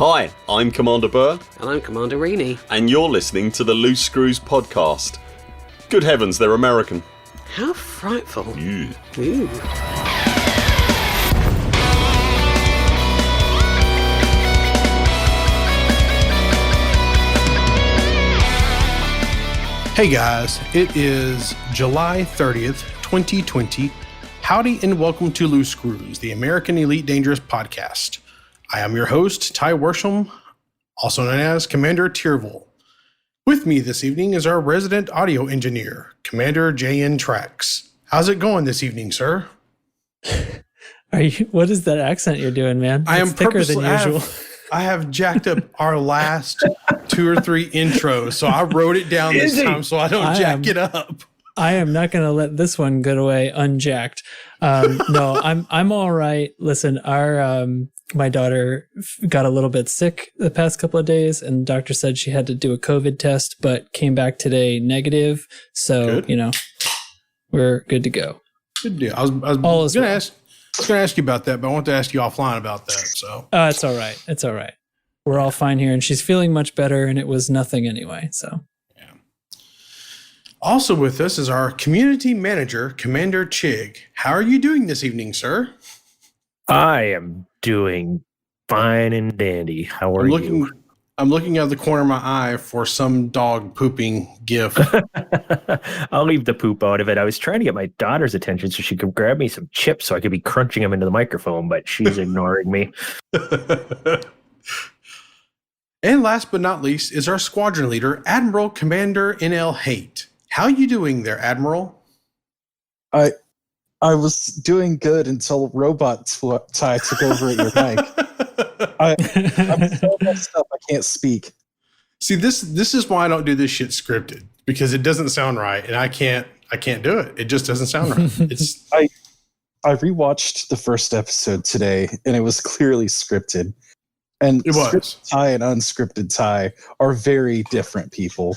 Hi, I'm Commander Burr. And I'm Commander Rainey. And you're listening to the Loose Screws podcast. Good heavens, they're American. How frightful. Ew. Ooh. Hey guys, it is July 30th, 2020. Howdy and welcome to Loose Screws, the American Elite Dangerous podcast. I am your host, Ty Worsham, also known as Commander Tierville. With me this evening is our resident audio engineer, Commander J.N. Trax. How's it going this evening, sir? What is that accent you're doing, man? I am thicker than usual. I have jacked up our last 2 or 3 intros, so I wrote it down this time so I don't jack it up. I am not going to let this one get away unjacked. No, I'm all right. Listen, my daughter got a little bit sick the past couple of days, and the doctor said she had to do a COVID test, but came back today negative. So, good. We're good to go. Good deal. I was going to ask you about that, but I want to ask you offline about that. So it's all right. It's all right. We're all fine here, and she's feeling much better, and it was nothing anyway. So, yeah. Also with us is our community manager, Commander Chig. How are you doing this evening, sir? I am doing fine and dandy. How are you? I'm looking out the corner of my eye for some dog pooping gif. I'll leave the poop out of it. I was trying to get my daughter's attention so she could grab me some chips so I could be crunching them into the microphone, but she's ignoring me. And last but not least is our squadron leader, Admiral Commander NL Haight. How you doing there, Admiral? I was doing good until Robot Ty took over at your mic. I'm so messed up, I can't speak. See, this is why I don't do this shit scripted, because it doesn't sound right, and I can't do it. It just doesn't sound right. I rewatched the first episode today, and it was clearly scripted. And it was. Scripted Ty and unscripted Ty are very different people.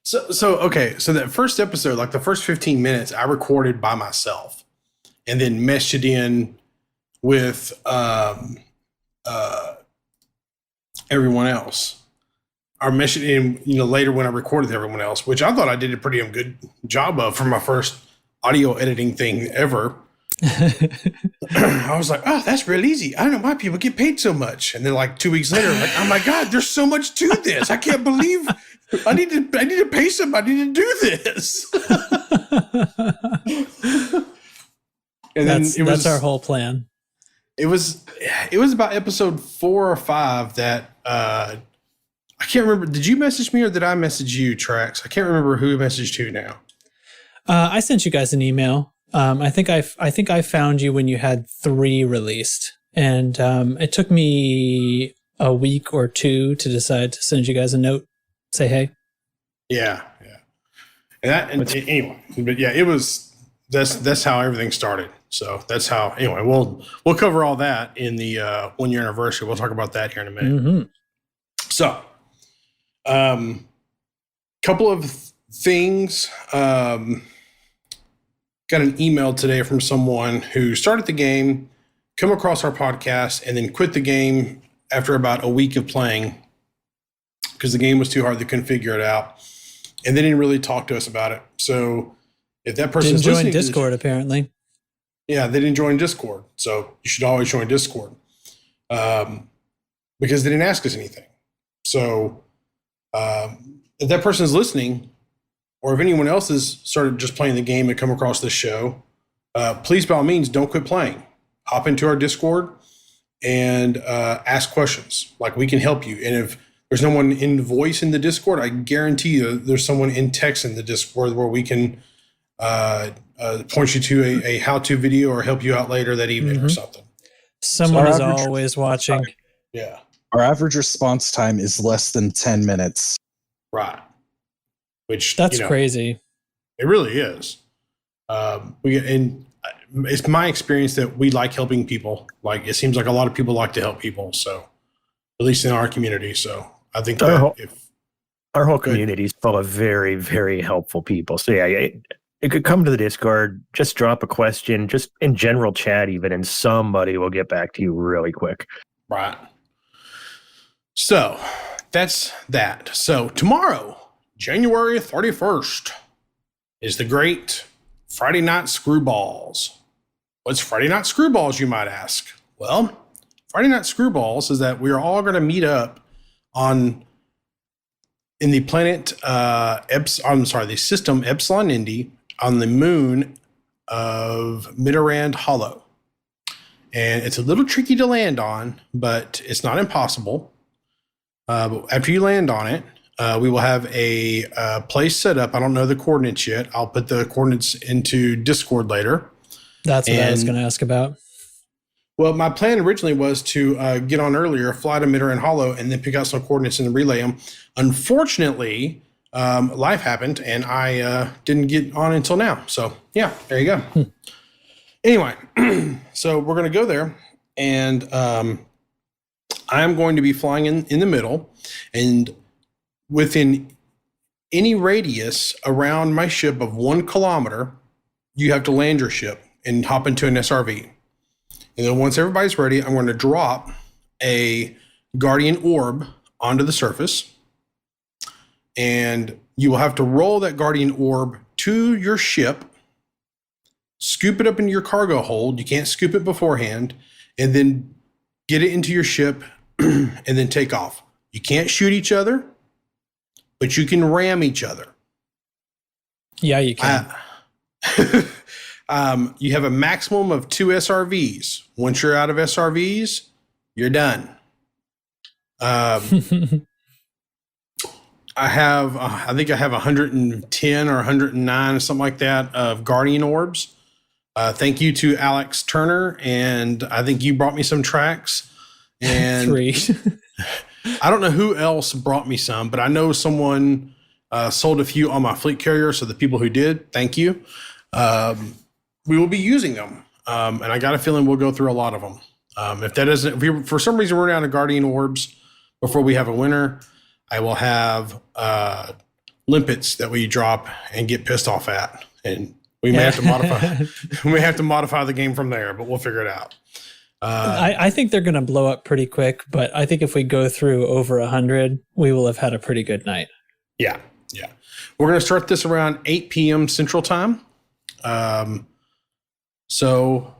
So that first episode, like the first 15 minutes, I recorded by myself, and then meshed it in with everyone else. Or meshed it in, later when I recorded everyone else, which I thought I did a pretty good job of for my first audio editing thing ever. I was like, oh, that's real easy. I don't know why people get paid so much. And then like 2 weeks later, I'm like, oh my God, there's so much to this. I can't believe I need to pay somebody to do this. And then that's our whole plan. It was about episode 4 or 5 that I can't remember. Did you message me or did I message you, Trax? I can't remember who messaged who now. I sent you guys an email. I think I found you when you had 3 released, and it took me a week or 2 to decide to send you guys a note, say hey. Yeah. Anyway, but yeah, it was. That's how everything started. So that's how. Anyway, we'll cover all that in the 1 year anniversary. We'll talk about that here in a minute. Mm-hmm. So, couple of things. Got an email today from someone who started the game, come across our podcast, and then quit the game after about a week of playing because the game was too hard. They couldn't figure it out, and they didn't really talk to us about it. So if that person didn't join Discord, apparently. Yeah, they didn't join Discord. So you should always join Discord because they didn't ask us anything. So if that person is listening, or if anyone else has started just playing the game and come across this show, please, by all means, don't quit playing. Hop into our Discord and ask questions. Like, we can help you. And if there's no one in voice in the Discord, I guarantee you there's someone in text in the Discord where we can point you to a how-to video or help you out later that evening or something. Someone is always watching. Yeah. Our average response time is less than 10 minutes. Right. Which that's crazy. It really is. It's my experience that we like helping people. Like, it seems like a lot of people like to help people. So, at least in our community. So, I think our whole community is full of very, very helpful people. So, yeah, it could come to the Discord, just drop a question, just in general chat even, and somebody will get back to you really quick. Right. So that's that. So tomorrow, January 31st, is the great Friday Night Screwballs. What's Friday Night Screwballs, you might ask? Well, Friday Night Screwballs is that we are all going to meet up in the planet, the system Epsilon Indi on the moon of Midorand Hollow. And it's a little tricky to land on, but it's not impossible. But after you land on it, we will have a place set up. I don't know the coordinates yet. I'll put the coordinates into Discord later. That's what I was going to ask about. Well, my plan originally was to get on earlier, fly to Midorand Hollow, and then pick out some coordinates and relay them. Unfortunately, life happened, and I didn't get on until now. So, yeah, there you go. Anyway, so we're going to go there, and I'm going to be flying in the middle, and within any radius around my ship of 1 kilometer, you have to land your ship and hop into an SRV. And then once everybody's ready, I'm going to drop a Guardian Orb onto the surface. And you will have to roll that Guardian Orb to your ship, scoop it up into your cargo hold. You can't scoop it beforehand. And then get it into your ship and then take off. You can't shoot each other, but you can ram each other. Yeah, you can. You have a maximum of 2 SRVs. Once you're out of SRVs, you're done. I think I have 110 or 109 or something like that of Guardian Orbs. Thank you to Alex Turner, and I think you brought me some tracks. And 3. I don't know who else brought me some, but I know someone sold a few on my fleet carrier. So the people who did, thank you. We will be using them, and I got a feeling we'll go through a lot of them. If for some reason we're down to Guardian Orbs before we have a winner, I will have limpets that we drop and get pissed off at, and we may have to modify. We may have to modify the game from there, but we'll figure it out. I think they're going to blow up pretty quick, but I think if we go through over 100, we will have had a pretty good night. Yeah. We're going to start this around 8 p.m. Central Time. So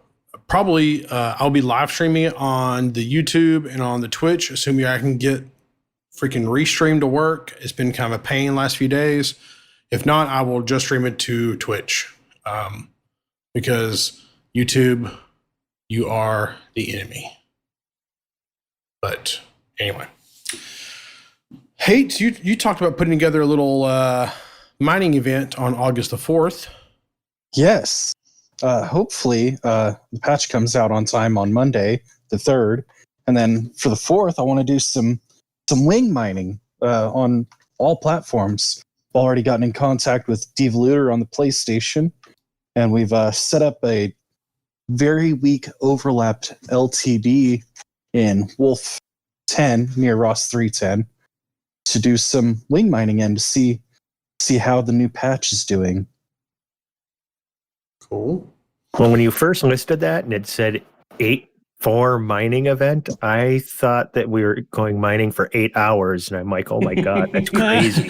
probably I'll be live streaming it on the YouTube and on the Twitch, assuming I can get freaking restream to work. It's been kind of a pain last few days. If not, I will just stream it to Twitch, because YouTube, you are the enemy. But anyway, Hate, you talked about putting together a little mining event on August the 4th. Yes. Hopefully, the patch comes out on time on Monday, the 3rd. And then for the 4th, I want to do some wing mining on all platforms. I've already gotten in contact with Devoluter on the PlayStation, and we've set up a very weak overlapped LTD in Wolf 10 near Ross 310 to do some wing mining and to see how the new patch is doing. Cool. Well, when you first listed that and it said 8-4 mining event, I thought that we were going mining for 8 hours, and I'm like, oh my god, that's crazy.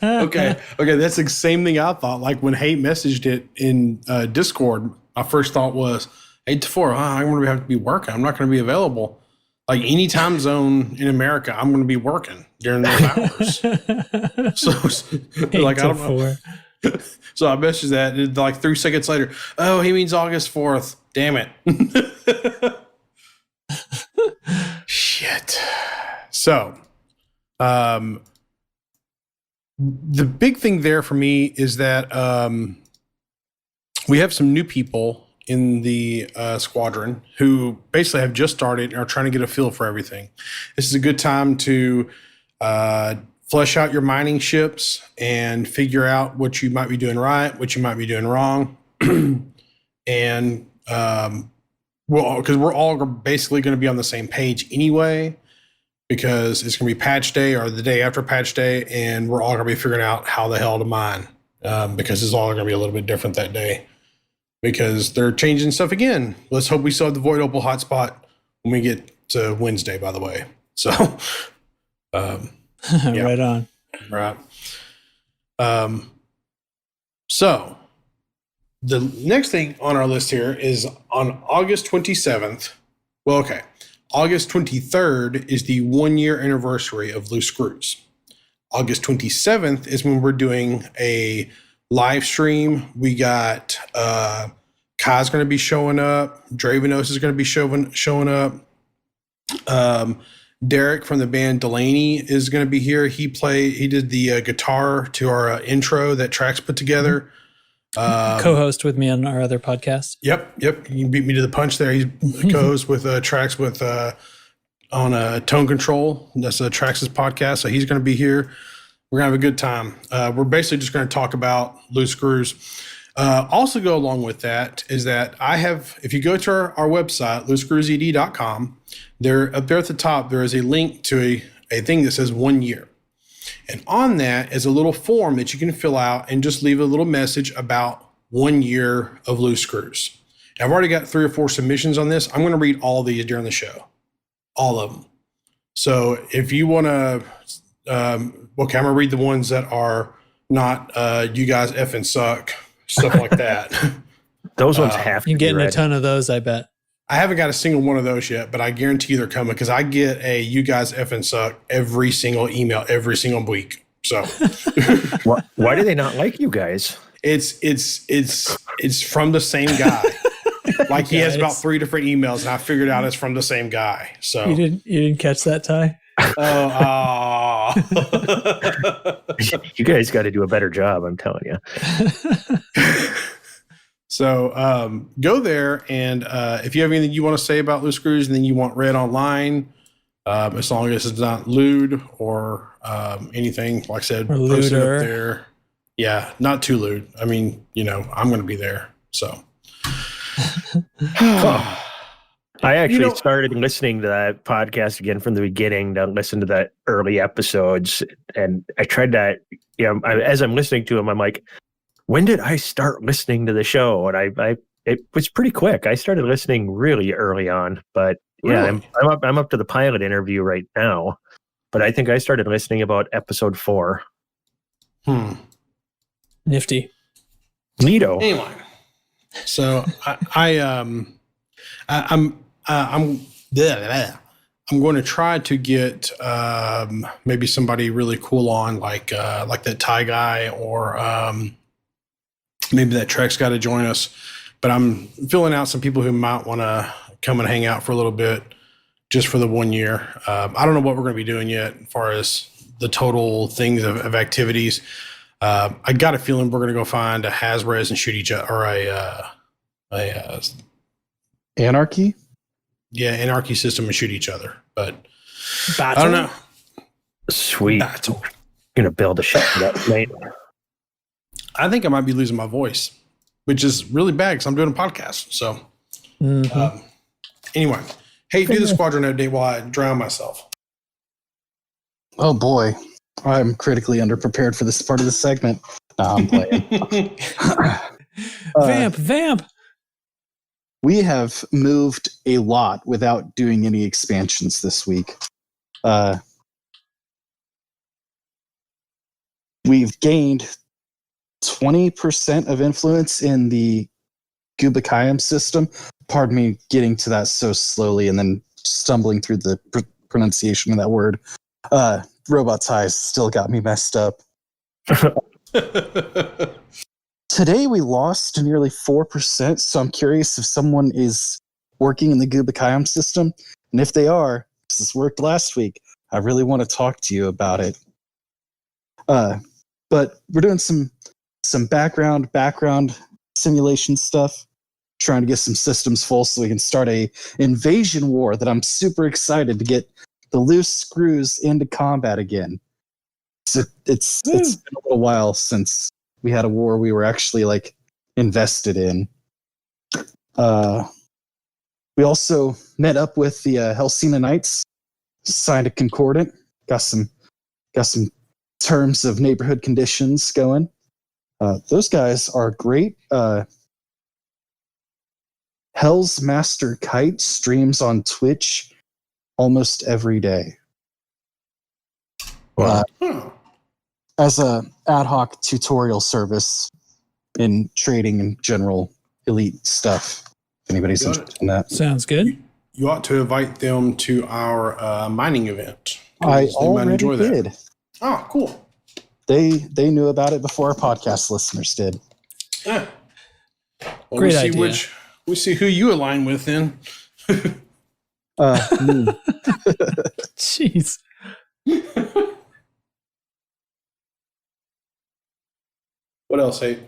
Okay, that's the same thing I thought. Like when Hate messaged it in Discord, my first thought was 8 to 4. I'm going to have to be working. I'm not going to be available. Like any time zone in America, I'm going to be working during those hours. So like, I don't know. So I messaged that, and like 3 seconds later, oh, he means August 4th. Damn it. Shit. So, the big thing there for me is that we have some new people in the squadron who basically have just started and are trying to get a feel for everything. This is a good time to flesh out your mining ships and figure out what you might be doing right, what you might be doing wrong. And because we're all basically going to be on the same page anyway, because it's going to be patch day or the day after patch day, and we're all going to be figuring out how the hell to mine, because it's all going to be a little bit different that day because they're changing stuff again. Let's hope we still have the Void Opal hotspot when we get to Wednesday, by the way. So Yeah. Right on. Right. So the next thing on our list here is on August 27th. Well, okay. August 23rd is the 1 year anniversary of Loose Screws. August 27th is when we're doing a live stream. We got Kai's going to be showing up. Dravenos is going to be showing up. Derek from the band Delaney is going to be here. He did the guitar to our intro that Trax put together. Co-host with me on our other podcast. Yep. You beat me to the punch there. He co-hosts with Trax on Tone Control. That's Trax's podcast. So he's going to be here. We're going to have a good time. We're basically just going to talk about Loose Screws. Also go along with that is that if you go to our website, loosescrewsed.com, up there at the top, there is a link to a thing that says 1 year. And on that is a little form that you can fill out and just leave a little message about 1 year of Loose Screws. I've already got 3 or 4 submissions on this. I'm going to read all of these during the show. All of them. So if you want to, I'm going to read the ones that are not you guys effing suck, stuff like that. Those ones have to You're be getting read. a ton of those, I bet. I haven't got a single one of those yet, but I guarantee they're coming because I get a you guys effing suck every single email every single week. So Why do they not like you guys? it's from the same guy. Like he has about 3 different emails, and I figured out it's from the same guy. So You didn't catch that, Ty? You guys got to do a better job, I'm telling you. So go there, and if you have anything you want to say about Loose Screws and then you want read online, as long as it's not lewd or anything, like I said, Or post it lewder. up there. Yeah, not too lewd. I mean, I'm going to be there. So I actually started listening to that podcast again from the beginning to listen to the early episodes. And I tried that, as I'm listening to them, I'm like, when did I start listening to the show? And it was pretty quick. I started listening really early on, but yeah, Really? I'm up to the pilot interview right now, but I think I started listening about episode 4. Nifty. Neato. Anyway, so I'm going to try to get maybe somebody really cool on, like that Thai guy, or maybe that Trex guy to join us. But I'm filling out some people who might want to come and hang out for a little bit, just for the 1 year. I don't know what we're going to be doing yet, as far as the total things of activities. I got a feeling we're going to go find a Hasbres and shoot each other, or a Anarchy? Anarchy system and shoot each other. But Battle? I don't know. Sweet. Battle. Gonna build a ship for that plane. I think I might be losing my voice, which is really bad because I'm doing a podcast. So anyway, hey, do the squadron update while I drown myself. Oh boy, I'm critically underprepared for this part of the segment. No, I'm playing. Vamp. We have moved a lot without doing any expansions this week. We've gained 20% of influence in the Gubakayam system. Pardon me getting to that so slowly and then stumbling through the pronunciation of that word. Robot's eyes still got me messed up. Today we lost nearly 4%, so I'm curious if someone is working in the Gubakayam system. And if they are, because this worked last week, I really want to talk to you about it. But we're doing some background simulation stuff, trying to get some systems full so we can start a invasion war that I'm super excited to get the loose screws into combat again. So it's been a little while since we had a war we were actually invested in. We also met up with the Helsina Knights, signed a concordant, got some terms of neighborhood conditions going. Those guys are great. Hell's Master Kite streams on Twitch almost every day. Wow. As a ad hoc tutorial service in trading and general elite stuff. If anybody's Got interested in that. Sounds good. You ought to invite them to our mining event. I They might already enjoy that. did. Oh, cool. They knew about it before our podcast listeners did. Yeah. Well, Great we'll idea. we'll see who you align with then. Me. Jeez. What else, hey?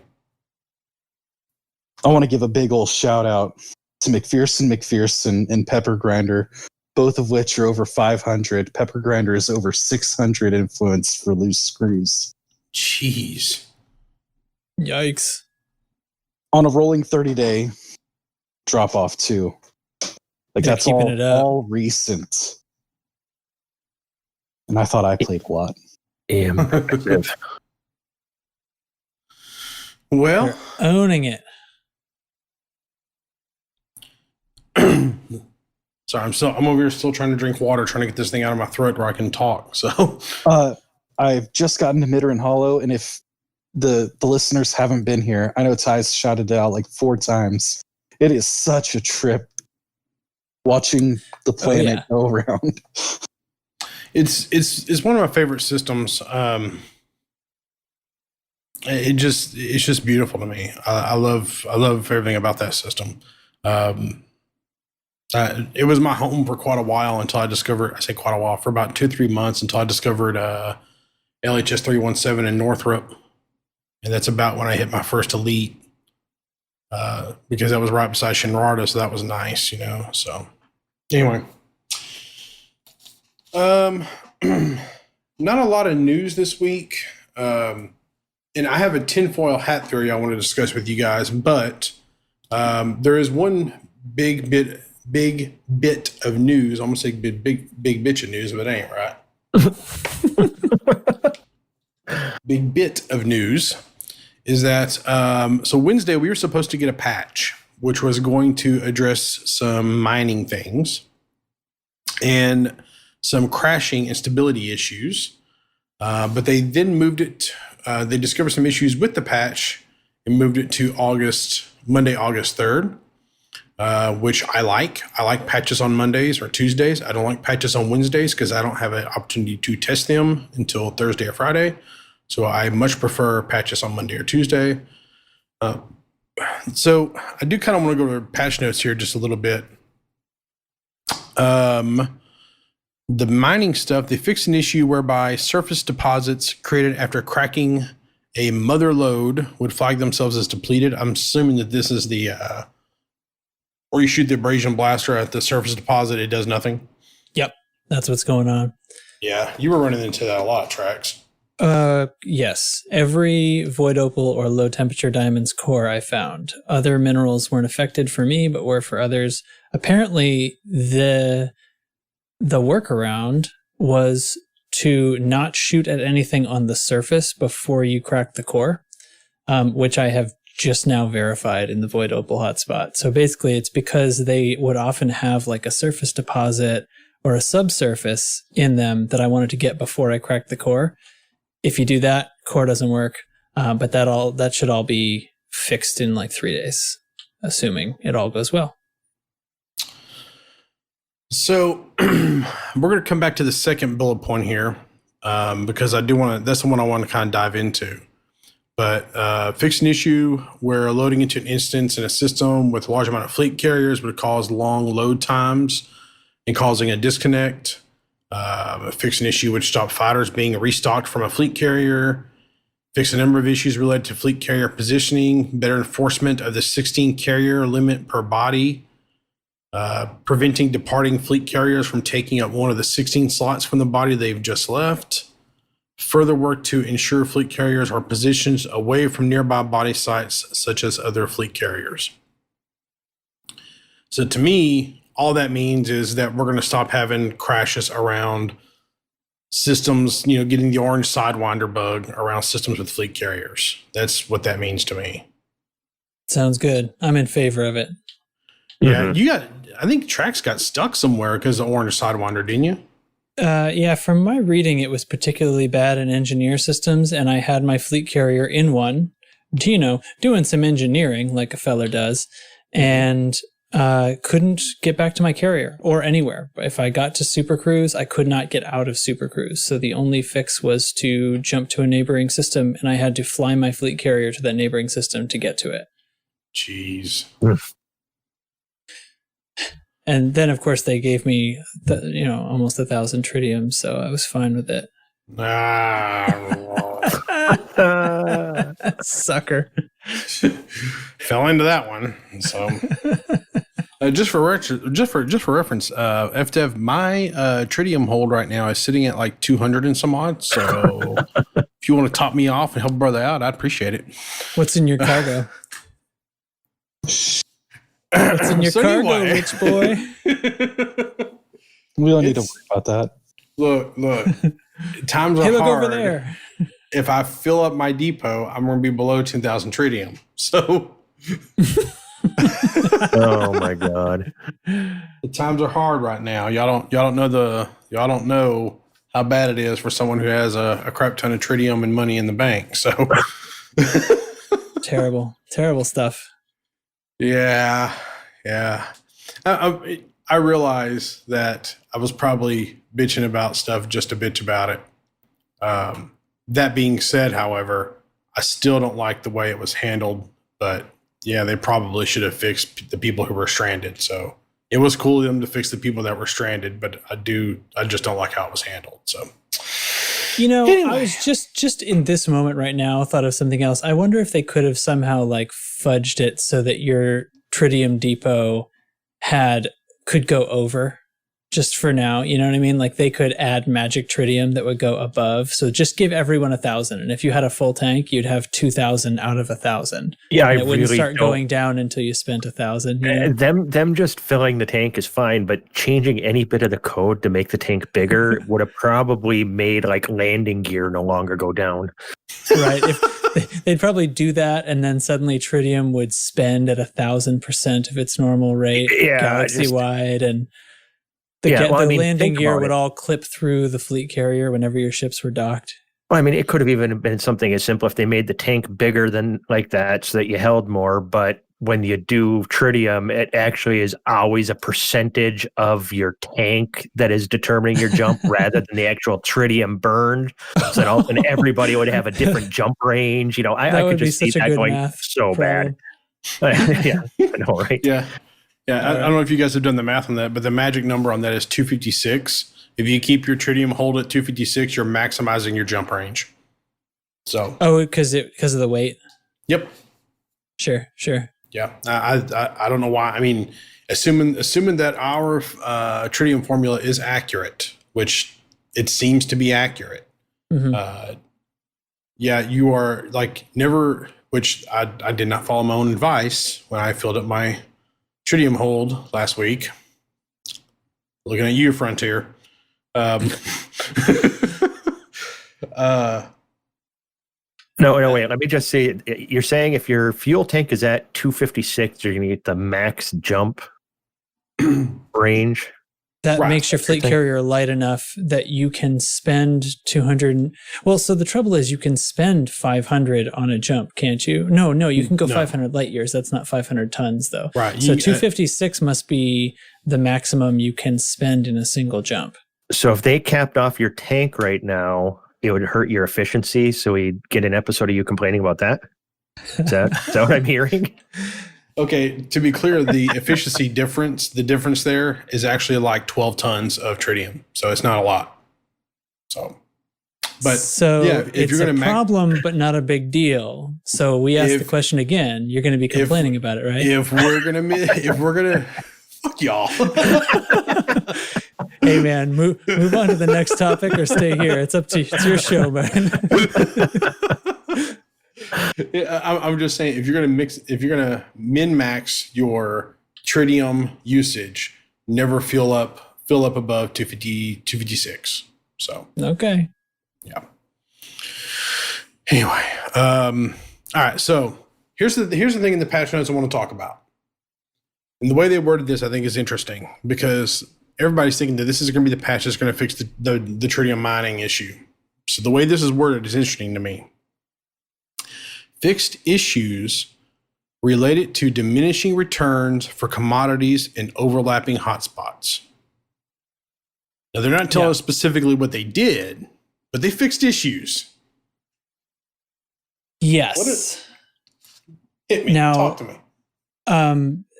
I want to give a big old shout out to McPherson and Pepper Grinder, both of which are over 500. Pepper Grinder is over 600 influence for loose screws. Jeez. Yikes. On a rolling 30-day drop off too. Like They're that's keeping it up. all recent. And I thought I played a lot. Impressive. Well, They're owning it. sorry, I'm over here still trying to drink water, trying to get this thing out of my throat where I can talk. So I've just gotten to Mitter and Hollow, and if the listeners haven't been here, I know Ty's shouted it out like 4 times. It is such a trip watching the planet go around. it's one of my favorite systems. It's just beautiful to me. I love everything about that system. It was my home for quite a while until I discovered. I say quite a while, for about 2-3 months until I discovered LHS 317 in Northrop, and that's about when I hit my first elite. Because that was right beside Shinrarta, so that was nice, you know. So anyway, not a lot of news this week. And I have a tinfoil hat theory I want to discuss with you guys, but there is one big bit of news. I'm gonna say big bitch of news, but it ain't right. Big bit of news is that so Wednesday we were supposed to get a patch which was going to address some mining things and some crashing and stability issues, but they then moved it. They discovered some issues with the patch and moved it to Monday, August 3rd, which I like. I like patches on Mondays or Tuesdays. I don't like patches on Wednesdays because I don't have an opportunity to test them until Thursday or Friday. So I much prefer patches on Monday or Tuesday. So I do kind of want to go to patch notes here just a little bit. The mining stuff, they fixed an issue whereby surface deposits created after cracking a mother lode would flag themselves as depleted. I'm assuming that this is the or you shoot the abrasion blaster at the surface deposit, it does nothing. Yep, that's what's going on. Yeah, you were running into that a lot, Trax. Yes. Every void opal or low temperature diamonds core I found. Other minerals weren't affected for me, but were for others. Apparently, the workaround was to not shoot at anything on the surface before you crack the core, which I have just now verified in the void opal hotspot. So basically, it's because they would often have like a surface deposit or a subsurface in them that I wanted to get before I cracked the core. If you do that, core doesn't work, but that should all be fixed in like 3 days, assuming it all goes well. So we're going to come back to the second bullet point here because I do want to. That's the one I want to kind of dive into. But fix an issue where loading into an instance in a system with a large amount of fleet carriers would cause long load times and causing a disconnect. Fix an issue which stopped fighters being restocked from a fleet carrier. Fix a number of issues related to fleet carrier positioning. Better enforcement of the 16 carrier limit per body. Preventing departing fleet carriers from taking up one of the 16 slots from the body they've just left. Further work to ensure fleet carriers are positioned away from nearby body sites such as other fleet carriers. So to me, all that means is that we're going to stop having crashes around systems, getting the orange Sidewinder bug around systems with fleet carriers. That's what that means to me. Sounds good. I'm in favor of it. Yeah, I think Trax got stuck somewhere because of the orange Sidewinder, didn't you? Yeah, from my reading, it was particularly bad in engineer systems, and I had my fleet carrier in one, doing some engineering like a feller does, and couldn't get back to my carrier or anywhere. If I got to Super Cruise, I could not get out of Super Cruise. So the only fix was to jump to a neighboring system, and I had to fly my fleet carrier to that neighboring system to get to it. Jeez. And then, of course, they gave me almost 1,000 tritium, so I was fine with it. Sucker. Fell into that one. So, just for reference, FDev, my tritium hold right now is sitting at like 200 and some odd. So, if you want to top me off and help a brother out, I'd appreciate it. What's in your cargo? What's in your cargo, anyway. rich boy? We don't need to worry about that. Look. Times are Hey, look hard. over there. If I fill up my depot, I'm going to be below 10,000 tritium. So, Oh my god. the times are hard right now. Y'all don't know how bad it is for someone who has a crap ton of tritium and money in the bank. So, Terrible stuff. yeah. I realize that I was probably bitching about stuff just to bitch about it. That being said, however, I still don't like the way it was handled. But yeah, they probably should have fixed the people who were stranded. So it was cool of them to fix the people that were stranded, but I just don't like how it was handled. So. Anyway. I was just in this moment right now thought of something else. I wonder if they could have somehow like fudged it so that your tritium depot could go over just for now. You know what I mean? Like they could add magic tritium that would go above. So just give everyone 1,000. And if you had a full tank, you'd have 2,000 out of 1,000. Yeah, and it wouldn't start going down until you spent 1,000. You know? Them just filling the tank is fine, but changing any bit of the code to make the tank bigger would have probably made like landing gear no longer go down. Right. If they'd probably do that, and then suddenly tritium would spend at 1,000% of its normal rate, galaxy wide, and the landing gear would all clip through the fleet carrier whenever your ships were docked. Well, I mean, it could have even been something as simple if they made the tank bigger than like that so that you held more. But when you do tritium, it actually is always a percentage of your tank that is determining your jump rather than the actual tritium burned. So that all, and everybody would have a different jump range. I could just see that going so bad. Yeah, I know, right? Yeah. I don't know if you guys have done the math on that, but the magic number on that is 256. If you keep your tritium hold at 256, you're maximizing your jump range. So. Oh, because of the weight. Yep. Sure. Yeah. I don't know why. I mean, assuming that our tritium formula is accurate, which it seems to be accurate. Mm-hmm. Yeah, you are like never. Which I did not follow my own advice when I filled up my tritium hold last week. Looking at you, Frontier. No, wait. Let me just say, you're saying if your fuel tank is at 256, you're going to get the max jump range. That makes your fleet carrier light enough that you can spend 200. Well, so the trouble is you can spend 500 on a jump, can't you? No, you can go 500 light years. That's not 500 tons, though. Right. So 256 must be the maximum you can spend in a single jump. So if they capped off your tank right now, it would hurt your efficiency. So we'd get an episode of you complaining about that. Is that what I'm hearing? Okay, to be clear, the efficiency difference there is actually like 12 tons of tritium. So it's not a lot. So yeah, if it's you're going to problem, but not a big deal. So we asked the question again. You're going to be complaining about it, right? If we're gonna, fuck y'all. Hey man, move on to the next topic or stay here. It's up to you. It's your show, man. I'm just saying, if you're gonna min-max your tritium usage, never fill up above 256. So okay. Yeah. Anyway, all right. So here's the thing in the patch notes I want to talk about, and the way they worded this I think is interesting because everybody's thinking that this is going to be the patch that's going to fix the tritium mining issue. So the way this is worded is interesting to me. Fixed issues related to diminishing returns for commodities and overlapping hotspots. Now, they're not telling us specifically what they did, but they fixed issues. Yes. Hit me. Now, talk to me.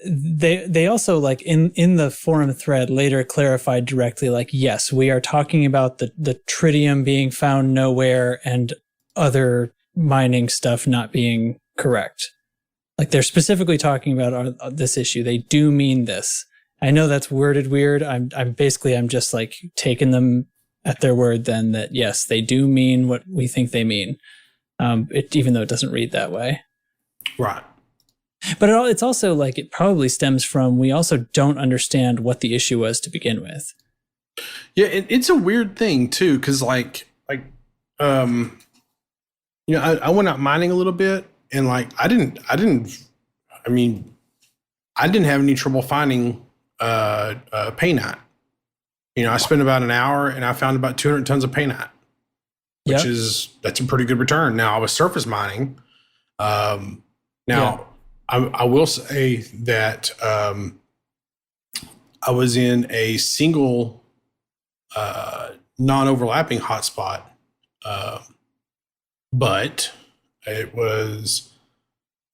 They also, like, in the forum thread later clarified directly, like, yes, we are talking about the tritium being found nowhere and other mining stuff not being correct. Like, they're specifically talking about this issue. They do mean this. I know that's worded weird. I'm just like taking them at their word then that yes, they do mean what we think they mean. Even though it doesn't read that way. Right. But it's also like it probably stems from we also don't understand what the issue was to begin with. Yeah, it's a weird thing too, because I went out mining a little bit, and like I didn't have any trouble finding painite. I spent about an hour and I found about 200 tons of painite, which that's a pretty good return. Now I was surface mining. I will say that I was in a single non-overlapping hotspot, but it was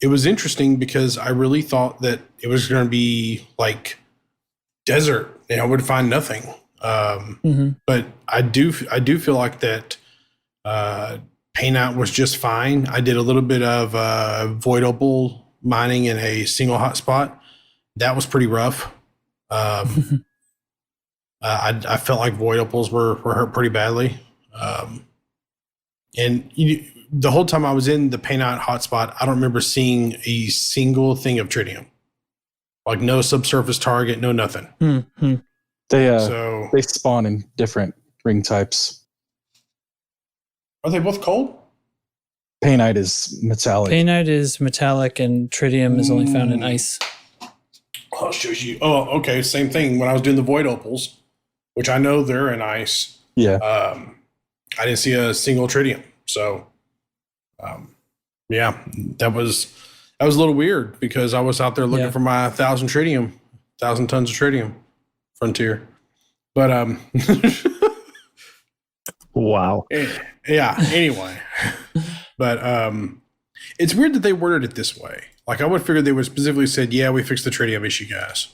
interesting because I really thought that it was going to be like desert and I would find nothing. But I do feel like that painite was just fine. I did a little bit of void mining in a single hotspot. That was pretty rough. I felt like void opals were hurt pretty badly. And the whole time I was in the painite hotspot, I don't remember seeing a single thing of tritium. Like no subsurface target, no nothing. They spawn in different ring types. Are they both cold? Painite is metallic. Painite is metallic and tritium is only found in ice. I'll show you. Oh, okay. Same thing. When I was doing the void opals, which I know they're in ice. Yeah. I didn't see a single tritium. So, that was a little weird because I was out there looking for my 1,000 tons of tritium frontier. But, wow. Yeah. Anyway, but, it's weird that they worded it this way. Like I would figure they would specifically said, yeah, we fixed the tritium issue, guys.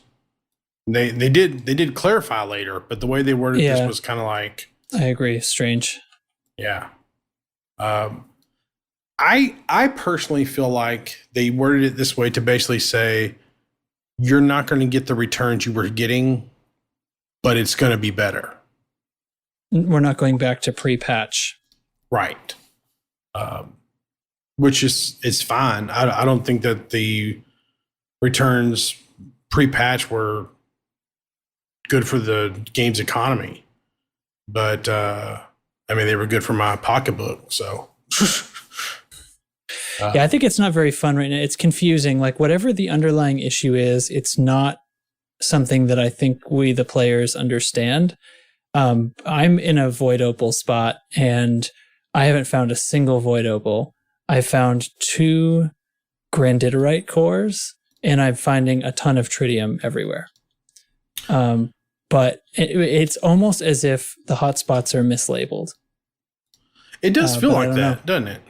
They did clarify later, but the way they worded this was kind of like, I agree. Strange. Yeah. I personally feel like they worded it this way to basically say you're not going to get the returns you were getting, but it's going to be better. We're not going back to pre-patch. Right. Which is fine. I don't think that the returns pre-patch were good for the game's economy, but they were good for my pocketbook. So, I think it's not very fun right now. It's confusing. Like whatever the underlying issue is, it's not something that I think we, the players, understand. I'm in a void opal spot and I haven't found a single void opal. I found 2 granditerite cores and I'm finding a ton of tritium everywhere. But it's almost as if the hotspots are mislabeled. It does feel like that, doesn't it?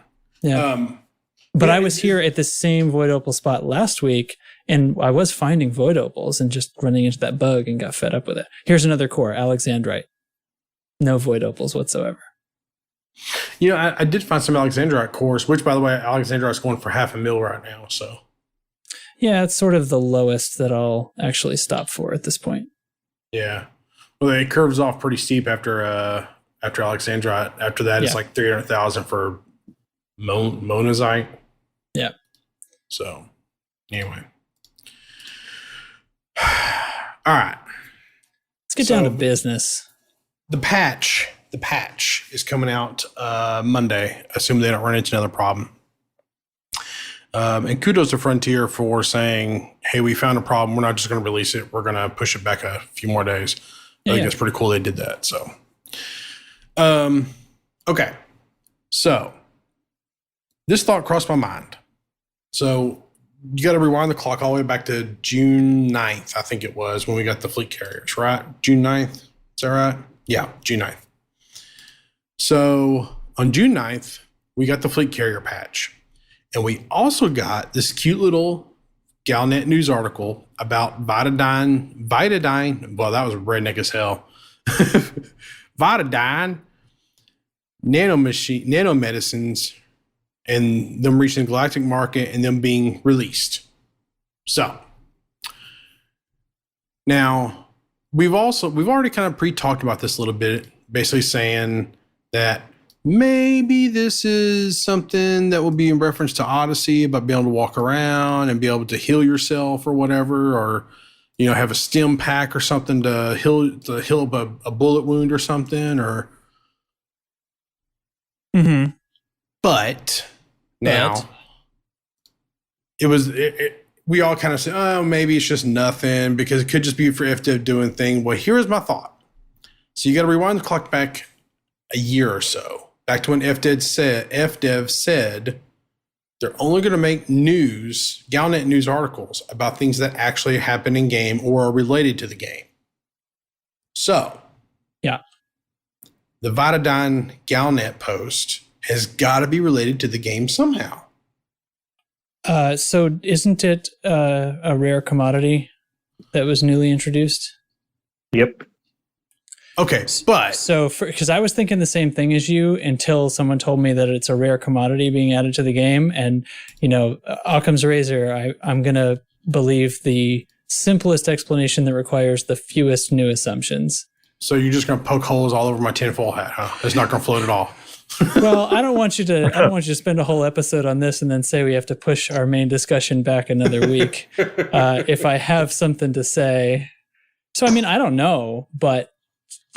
Yeah. But I was here at the same void opal spot last week, and I was finding void opals and just running into that bug and got fed up with it. Here's another core, alexandrite. No void opals whatsoever. I did find some alexandrite cores, which, by the way, alexandrite's going for $500,000 right now. So, yeah, it's sort of the lowest that I'll actually stop for at this point. Yeah, well, it curves off pretty steep after alexandrite. After that, it's like 300,000 for monazite. Yeah. So, anyway, all right. Let's get down to business. The patch is coming out Monday. Assuming they don't run into another problem. And kudos to Frontier for saying, hey, we found a problem. We're not just going to release it. We're going to push it back a few more days. I think that's pretty cool they did that. So, okay. So, this thought crossed my mind. So, you got to rewind the clock all the way back to June 9th, I think it was, when we got the fleet carriers, right? June 9th. Is that right? Yeah, June 9th. So, on June 9th, we got the fleet carrier patch. And we also got this cute little Galnet news article about Vitadine. Well, that was redneck as hell. Vitadine nanomedicines and them reaching the galactic market and them being released. So now we've already kind of pre-talked about this a little bit, basically saying that maybe this is something that will be in reference to Odyssey about being able to walk around and be able to heal yourself or whatever, or, you know, have a stim pack or something to heal up a bullet wound or something, or. Mm-hmm. But now we all kind of said, oh, maybe it's just nothing because it could just be for FDev doing thing. Well, here's my thought. So you got to rewind the clock back a year or so, back to when FDev said they're only going to make Galnet news articles about things that actually happen in game or are related to the game. So, yeah, the Vitadine Galnet post has got to be related to the game somehow. So isn't it a rare commodity that was newly introduced? Yep. Okay, but so because I was thinking the same thing as you until someone told me that it's a rare commodity being added to the game, and you know, Occam's razor. I'm gonna believe the simplest explanation that requires the fewest new assumptions. So you're just gonna poke holes all over my tinfoil hat, huh? It's not gonna float at all. Well, I don't want you to spend a whole episode on this and then say we have to push our main discussion back another week. If I have something to say, so I mean, I don't know, but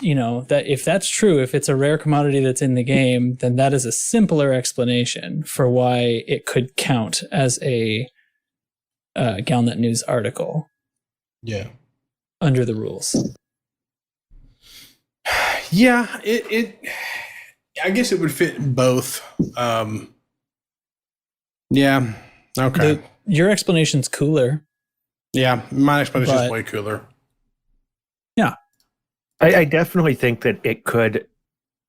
you know, that if that's true, if it's a rare commodity that's in the game, then that is a simpler explanation for why it could count as a Galnet news article. Yeah, under the rules. Yeah, it I guess it would fit in both. Yeah. Okay. Your explanation's cooler. Yeah, my explanation is way cooler. Yeah. I definitely think that it could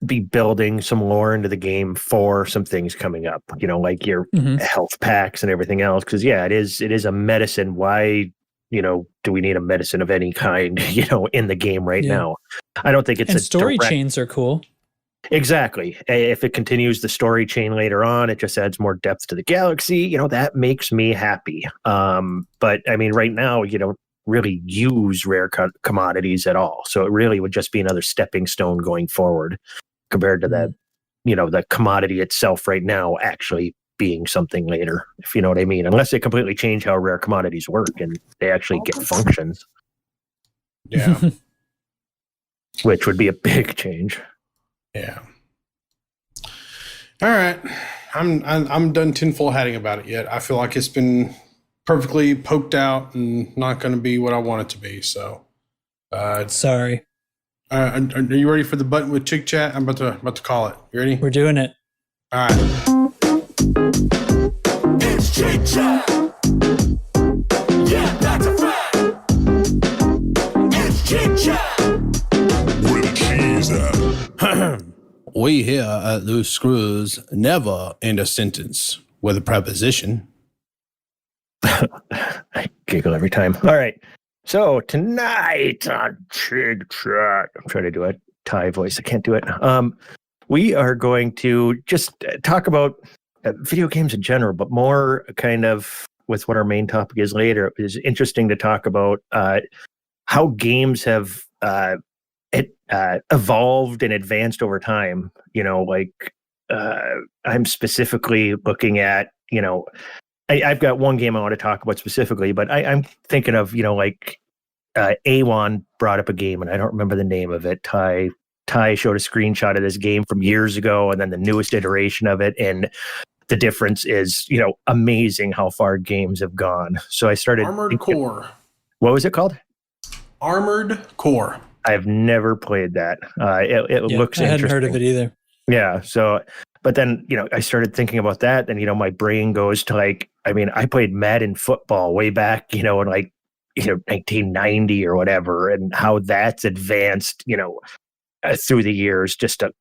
be building some lore into the game for some things coming up, you know, like your health packs and everything else. Because yeah, it is a medicine. Why, you know, do we need a medicine of any kind, you know, in the game right now? I don't think it's and story chains are cool. Exactly. If it continues the story chain later on, it just adds more depth to the galaxy. You know, that makes me happy. But I mean, right now, you don't really use rare commodities at all. So it really would just be another stepping stone going forward compared to that, you know, the commodity itself right now actually being something later, if you know what I mean, unless they completely change how rare commodities work and they actually get functions. Yeah. Which would be a big change. Yeah. All right. I'm done tinfoil hatting about it yet. I feel like it's been perfectly poked out and not going to be what I want it to be. So, sorry. Are you ready for the button with Chick Chat? I'm about to call it. You ready? We're doing it. All right. It's Chick Chat. Yeah, that's a fact. It's Chick Chat. Where the cheese at? We here at Loose Screws never end a sentence with a preposition. I giggle every time. All right. So tonight on Chick Chat, I'm trying to do a Thai voice. I can't do it. We are going to just talk about video games in general, but more kind of with what our main topic is later. It is interesting to talk about how games have evolved and advanced over time. You know, like I'm specifically looking at, you know, I've got one game I want to talk about specifically, but I'm thinking of, you know, like A1 brought up a game and I don't remember the name of it. Ty showed a screenshot of this game from years ago and then the newest iteration of it. And the difference is, you know, amazing how far games have gone. So I started Armored Core. What was it called? Armored Core. I've never played that. It looks I hadn't interesting. heard of it either. Yeah. So, but then, I started thinking about that. Then, my brain goes to I played Madden football way back, in 1990 or whatever, and how that's advanced, through the years, just to,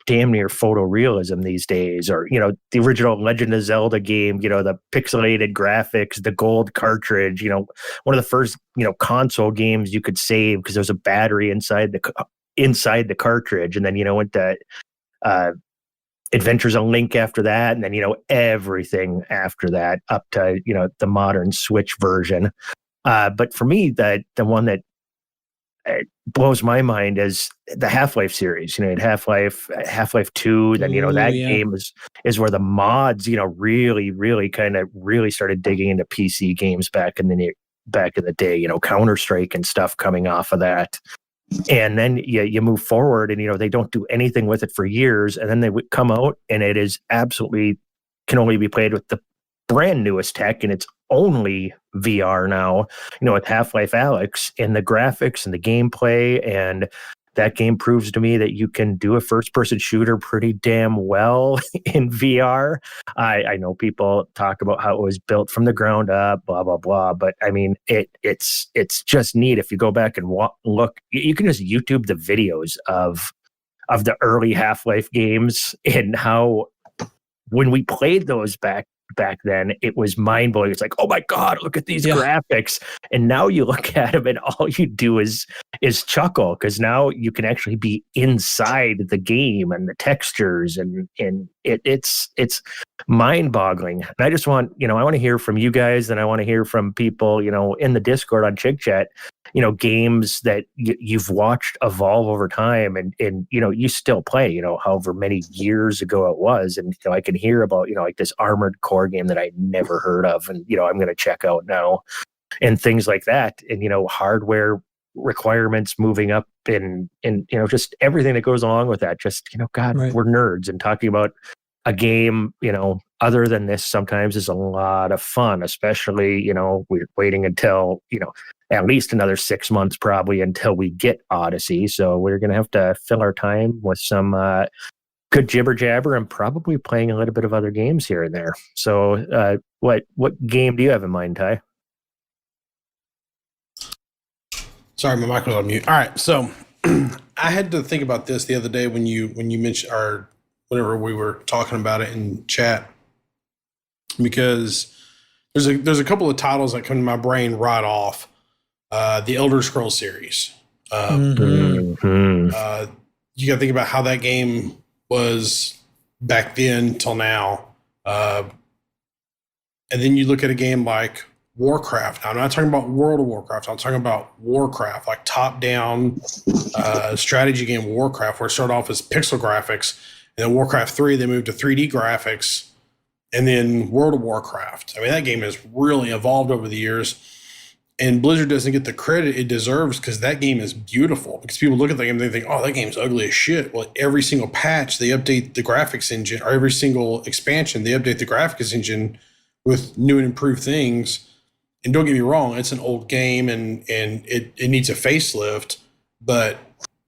damn near photorealism these days, or, the original Legend of Zelda game, the pixelated graphics, the gold cartridge, one of the first, console games you could save because there was a battery inside the cartridge. And then, went to, Adventures on Link after that, and then everything after that up to the modern Switch version. But for me, the one that blows my mind is the Half-Life series. Half-Life 2. Then that game is where the mods really started digging into PC games back in the day. Counter-Strike and stuff coming off of that. And then you move forward and, they don't do anything with it for years. And then they would come out and it is absolutely can only be played with the brand newest tech. And it's only VR now, with Half-Life Alyx, and the graphics and the gameplay. And that game proves to me that you can do a first-person shooter pretty damn well in VR. I know people talk about how it was built from the ground up, blah, blah, blah. But, it's just neat. If you go back and look, you can just YouTube the videos of the early Half-Life games and how when we played those back then, it was mind-blowing. It's like, oh my God, look at these graphics. And now you look at them and all you do is chuckle, because now you can actually be inside the game and the textures, and it's mind-boggling. And I just want, I want to hear from you guys, and I want to hear from people, in the Discord on Chig Chat, games that you've watched evolve over time, and you still play, however many years ago it was. And, I can hear about, like this Armored Core game that I never heard of, and, I'm going to check out now, and things like that. And, hardware requirements moving up, and just everything that goes along with that. Just, God, Right. We're nerds, and talking about a game, other than this sometimes is a lot of fun, especially, we're waiting until, at least another 6 months probably until we get Odyssey. So we're going to have to fill our time with some good jibber jabber, and probably playing a little bit of other games here and there. So what game do you have in mind, Ty? Sorry, my mic was on mute. All right, so I had to think about this the other day when you mentioned, or whenever we were talking about it in chat, because there's a couple of titles that come to my brain right off. The Elder Scrolls series. You got to think about how that game was back then till now. And then you look at a game like Warcraft. Now, I'm not talking about World of Warcraft. I'm talking about Warcraft, like top-down strategy game Warcraft, where it started off as pixel graphics, and then Warcraft 3, they moved to 3D graphics, and then World of Warcraft. That game has really evolved over the years, and Blizzard doesn't get the credit it deserves, because that game is beautiful. Because people look at the game and they think, oh, that game's ugly as shit. Well, every single patch, they update the graphics engine, or every single expansion, they update the graphics engine with new and improved things. And don't get me wrong, it's an old game, and it needs a facelift, but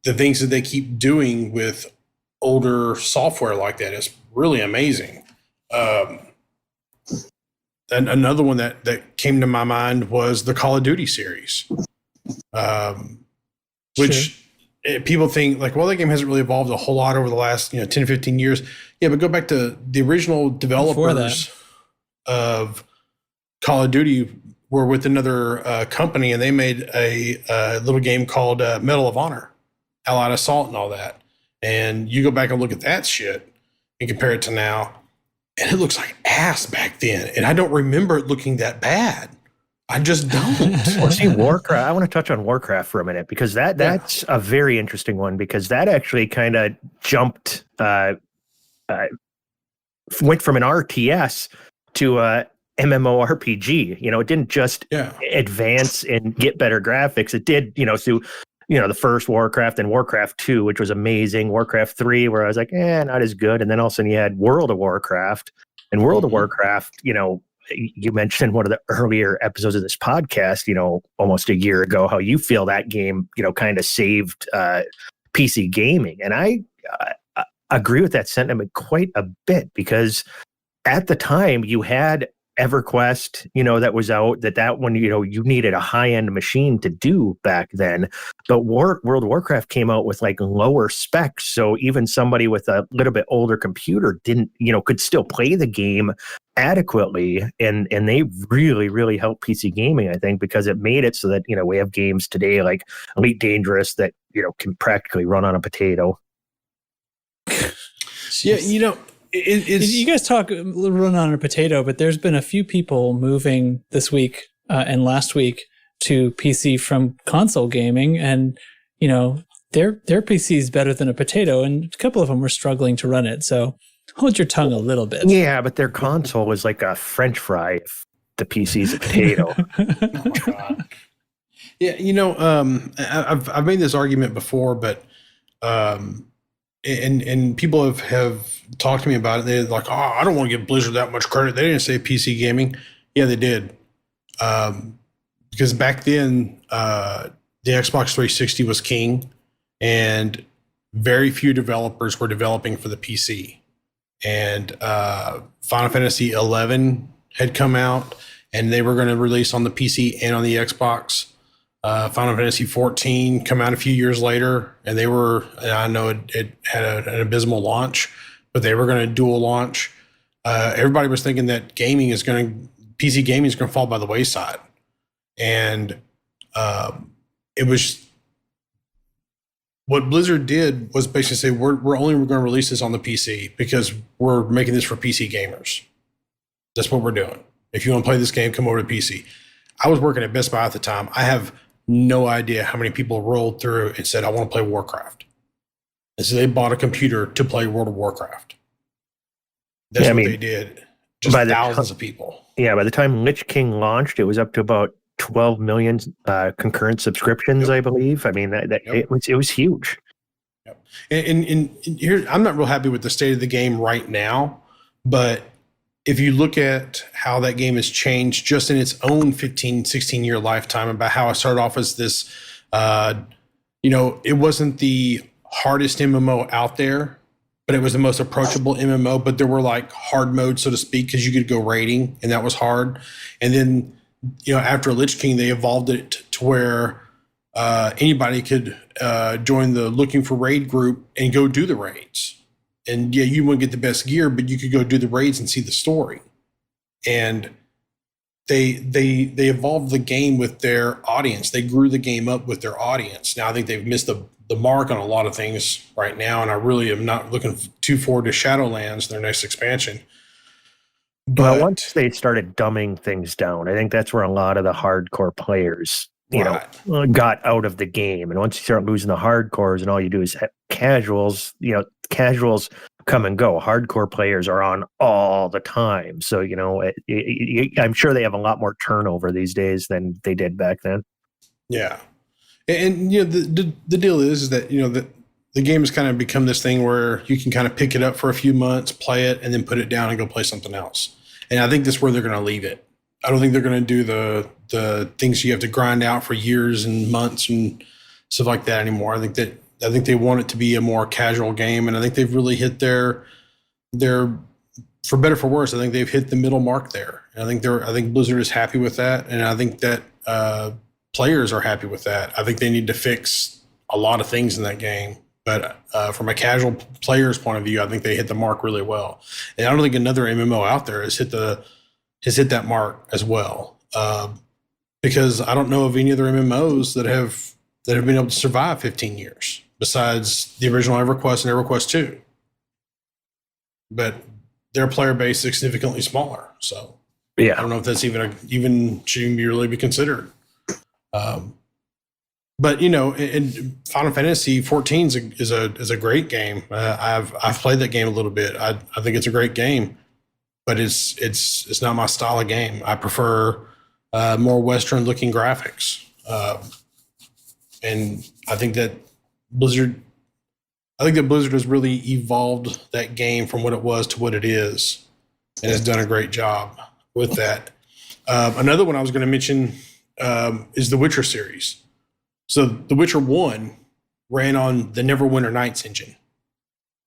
the things that they keep doing with older software like that is really amazing. And another one that came to my mind was the Call of Duty series, which people think like, well, that game hasn't really evolved a whole lot over the last 10 to 15 years. Yeah, but go back to the original developers of Call of Duty were with another company, and they made a little game called Medal of Honor, Allied Assault, and all that. And you go back and look at that shit and compare it to now, and it looks like ass back then. And I don't remember it looking that bad. I just don't. Well, see, Warcraft. I want to touch on Warcraft for a minute, because that's a very interesting one, because that actually kind of jumped, went from an RTS to a MMORPG. It didn't just advance and get better graphics. It did, through the first Warcraft and Warcraft 2, which was amazing. Warcraft 3, where I was like, not as good. And then all of a sudden you had World of Warcraft, and World of Warcraft, you mentioned one of the earlier episodes of this podcast, almost a year ago, how you feel that game, kind of saved PC gaming. And I agree with that sentiment quite a bit, because at the time you had EverQuest, that was out, that one, you needed a high-end machine to do back then. But World of Warcraft came out with like lower specs. So even somebody with a little bit older computer could still play the game adequately. And they really, really helped PC gaming, I think, because it made it so that, we have games today like Elite Dangerous that, can practically run on a potato. Yeah, you guys talk run on a potato, but there's been a few people moving this week and last week to PC from console gaming, and their PC is better than a potato, and a couple of them were struggling to run it. So hold your tongue a little bit. Yeah, but their console was like a French fry if the PC's a potato. Oh my God. Yeah, I've made this argument before, but and people have talked to me about it. They're like, I don't want to give Blizzard that much credit. They didn't say PC gaming. Yeah, they did. Because back then, the Xbox 360 was king, and very few developers were developing for the PC. And Final Fantasy 11 had come out, and they were going to release on the PC and on the Xbox. Final Fantasy 14 come out a few years later, and I know it had an abysmal launch, but they were going to dual launch. Everybody was thinking that PC gaming is going to fall by the wayside. And it was, what Blizzard did was basically say, we're only going to release this on the PC because we're making this for PC gamers. That's what we're doing. If you want to play this game, come over to PC. I was working at Best Buy at the time. I have no idea how many people rolled through and said, I want to play Warcraft. And so they bought a computer to play World of Warcraft. That's what they did. Just thousands of people. Yeah, by the time Lich King launched, it was up to about 12 million concurrent subscriptions, I believe. I mean, it was huge. Yep. And here, I'm not real happy with the state of the game right now, but if you look at how that game has changed just in its own 15, 16-year lifetime, about how it started off as this, it wasn't the hardest MMO out there, but it was the most approachable MMO. But there were like hard modes, so to speak, because you could go raiding, and that was hard. And then, after Lich King, they evolved it to where anybody could join the looking for raid group and go do the raids. And yeah, you wouldn't get the best gear, but you could go do the raids and see the story. And they evolved the game with their audience. They grew the game up with their audience. Now I think they've missed the mark on a lot of things right now, and I really am not looking too forward to Shadowlands, their next expansion. But once they started dumbing things down, I think that's where a lot of the hardcore players, got out of the game. And once you start losing the hardcores and all you do is have casuals, casuals come and go. Hardcore players are on all the time. So, I'm sure they have a lot more turnover these days than they did back then. Yeah. And the deal is that, the game has kind of become this thing where you can kind of pick it up for a few months, play it, and then put it down and go play something else. And I think that's where they're going to leave it. I don't think they're going to do the things you have to grind out for years and months and stuff like that anymore. I think they want it to be a more casual game, and I think they've really hit their for better or for worse. I think they've hit the middle mark there. And I think Blizzard is happy with that, and I think that players are happy with that. I think they need to fix a lot of things in that game, but from a casual player's point of view, I think they hit the mark really well. And I don't think another MMO out there has hit that mark as well, because I don't know of any other MMOs that have been able to survive 15 years besides the original EverQuest and EverQuest 2. But their player base is significantly smaller, so I don't know if that's even should really be considered. But and Final Fantasy 14 is a great game. I've played that game a little bit. I think it's a great game, but it's not my style of game. I prefer more Western looking graphics, and I think that Blizzard has really evolved that game from what it was to what it is, and has done a great job with that. Another one I was going to mention is the Witcher series. So The Witcher 1 ran on the Neverwinter Nights engine.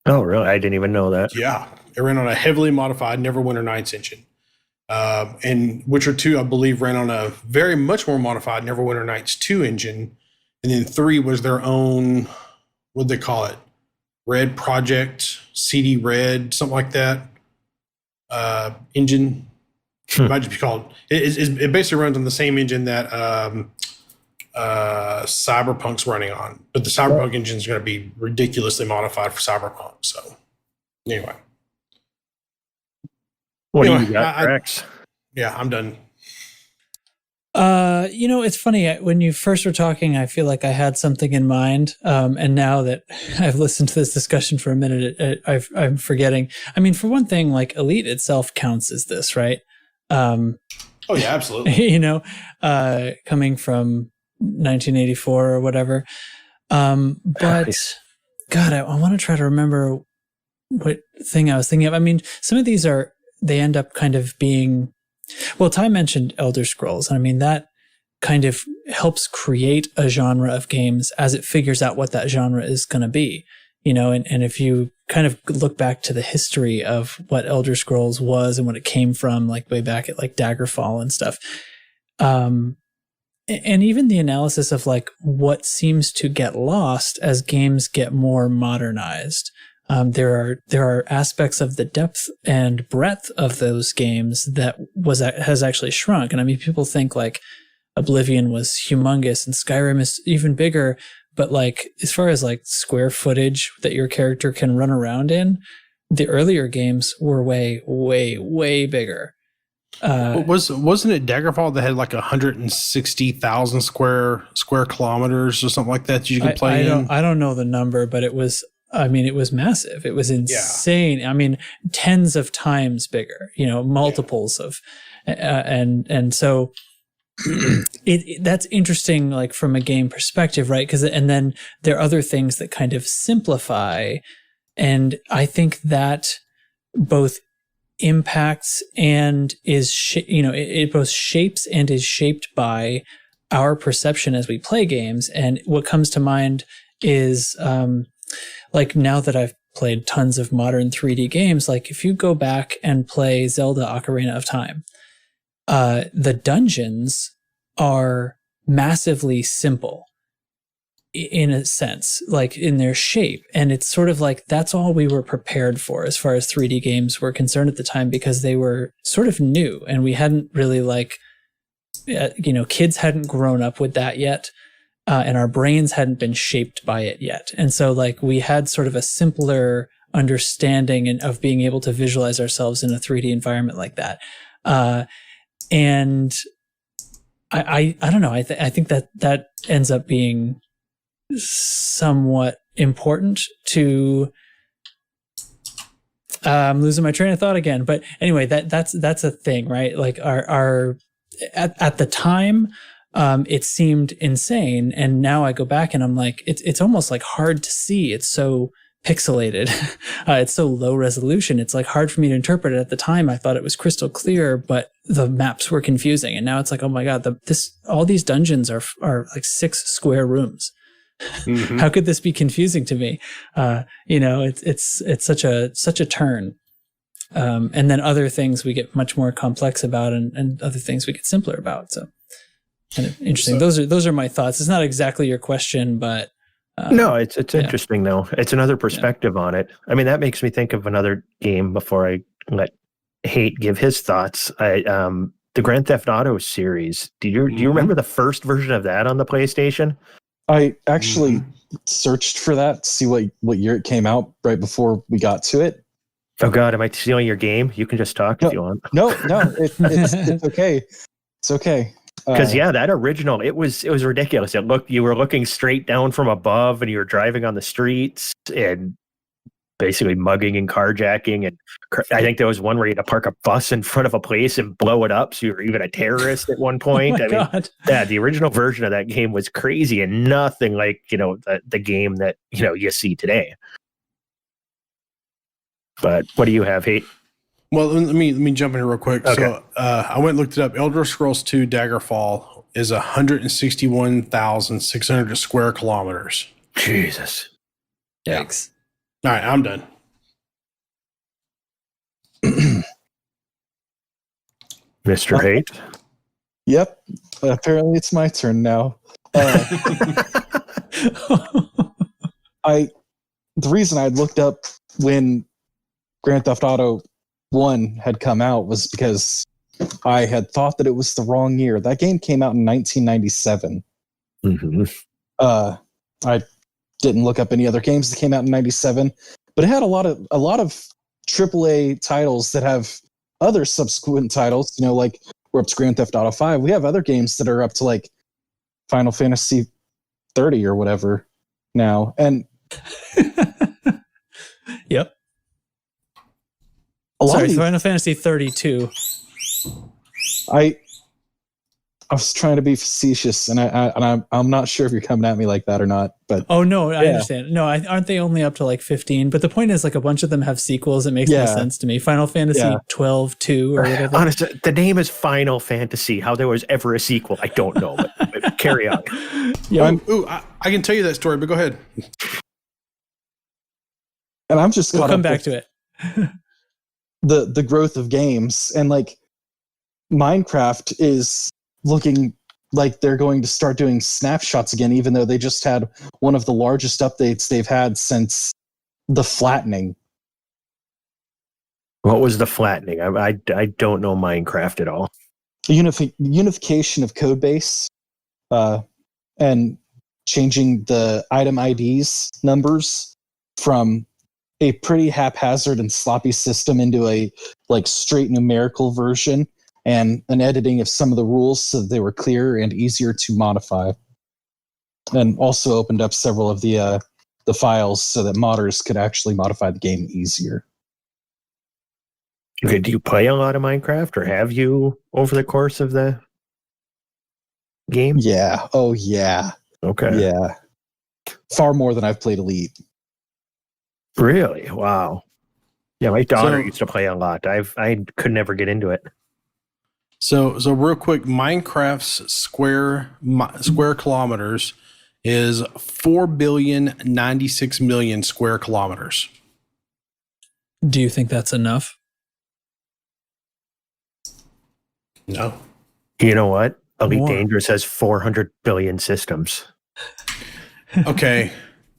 Oh, really? I didn't even know that. Yeah, it ran on a heavily modified Neverwinter Nights engine. And Witcher 2, I believe, ran on a very much more modified Neverwinter Nights 2 engine. And then 3 was their own, what'd they call it? Red Project, CD Red, something like that. Engine. It might just be called. It basically runs on the same engine that Cyberpunk's running on. But the Cyberpunk engine is going to be ridiculously modified for Cyberpunk. So, anyway. What do you got, Rex? Yeah, I'm done. It's funny. When you first were talking, I feel like I had something in mind. And now that I've listened to this discussion for a minute, I'm forgetting. I mean, for one thing, like Elite itself counts as this, right? Oh yeah, absolutely. Coming from 1984 or whatever. But God, I want to try to remember what thing I was thinking of. I mean, some of these they end up kind of being, well, Ty mentioned Elder Scrolls. And I mean, that kind of helps create a genre of games as it figures out what that genre is going to be, and if you kind of look back to the history of what Elder Scrolls was and what it came from, like way back at like Daggerfall and stuff. And even the analysis of like what seems to get lost as games get more modernized. There are aspects of the depth and breadth of those games that has actually shrunk. And I mean, people think like Oblivion was humongous and Skyrim is even bigger, but like as far as like square footage that your character can run around in, the earlier games were way, way, way bigger. Wasn't it Daggerfall that had like 160,000 square kilometers or something like that you could play in? I don't know the number, but it was massive. It was insane. Yeah. I mean, tens of times bigger, multiples of, and so that's interesting, like from a game perspective, right? And then there are other things that kind of simplify. And I think that both impacts and is, it both shapes and is shaped by our perception as we play games. And what comes to mind is, like now that I've played tons of modern 3D games, like if you go back and play Zelda Ocarina of Time, the dungeons are massively simple in a sense, like in their shape. And it's sort of like that's all we were prepared for as far as 3D games were concerned at the time, because they were sort of new and we hadn't really kids hadn't grown up with that yet. And our brains hadn't been shaped by it yet. And so like we had sort of a simpler understanding of being able to visualize ourselves in a 3D environment like that. And I don't know. I think that ends up being somewhat important to, I'm losing my train of thought again, but anyway, that's a thing, right? Like at the time, it seemed insane. And now I go back and I'm like, it's almost like hard to see. It's so pixelated. It's so low resolution. It's like hard for me to interpret it. At the time, I thought it was crystal clear, but the maps were confusing. And now it's like, oh my God, all these dungeons are like 6 square rooms. Mm-hmm. How could this be confusing to me? It's such a turn. And then other things we get much more complex about, and other things we get simpler about. So kind of interesting. Those are my thoughts. It's not exactly your question, but no, it's interesting though. It's another perspective on it. I mean, that makes me think of another game before I let Hate give his thoughts. The Grand Theft Auto series. Do you remember the first version of that on the PlayStation? I actually searched for that to see what year it came out right before we got to it. Oh God, am I stealing your game? You can just talk if you want. No, it's okay. It's okay. Because that original, it was ridiculous. You were looking straight down from above, and you were driving on the streets and basically mugging and carjacking. And I think there was one where you had to park a bus in front of a place and blow it up, so you were even a terrorist at one point. God. The original version of that game was crazy and nothing like the game that you see today. But what do you have, Hate? Well, let me jump in here real quick. Okay. So I went and looked it up. Elder Scrolls 2 Daggerfall is 161,600 square kilometers. Jesus. Yikes. All right, I'm done. Mr. Hate. Yep. Apparently, it's my turn now. The reason I looked up when Grand Theft Auto 1 had come out was because I had thought that it was the wrong year. That game came out in 1997. Mm-hmm. I didn't look up any other games that came out in 97, but it had a lot of AAA titles that have other subsequent titles, like we're up to Grand Theft Auto 5. We have other games that are up to like Final Fantasy 30 or whatever now. And Yep. a lot Sorry, of these, Final Fantasy 32. I was trying to be facetious, and I'm not sure if you're coming at me like that or not. But Oh no, I Yeah. understand. No, aren't they only up to like 15? But the point is, like, a bunch of them have sequels. It makes no Yeah. sense to me. Final Fantasy Yeah. 12 2 or whatever. Honestly, the name is Final Fantasy. How there was ever a sequel, I don't know. But carry on. Yep. I can tell you that story, but go ahead. and I'm just We'll caught come up back with to it. the growth of games, and like Minecraft is looking like they're going to start doing snapshots again, even though they just had one of the largest updates they've had since the flattening. What was the flattening? I don't know Minecraft at all. Unification of code base, and changing the item IDs numbers from a pretty haphazard and sloppy system into a like straight numerical version, and an editing of some of the rules so that they were clearer and easier to modify. And also opened up several of the files so that modders could actually modify the game easier. Okay, do you play a lot of Minecraft, or have you over the course of the game? Yeah. Oh yeah. Okay. Yeah. Far more than I've played Elite. Really? Wow. Yeah, my daughter So- used to play a lot. I could never get into it. So real quick, Minecraft's square kilometers is 4,096,000,000 square kilometers. Do you think that's enough? No. You know what? Elite More. Dangerous has 400 billion systems. Okay.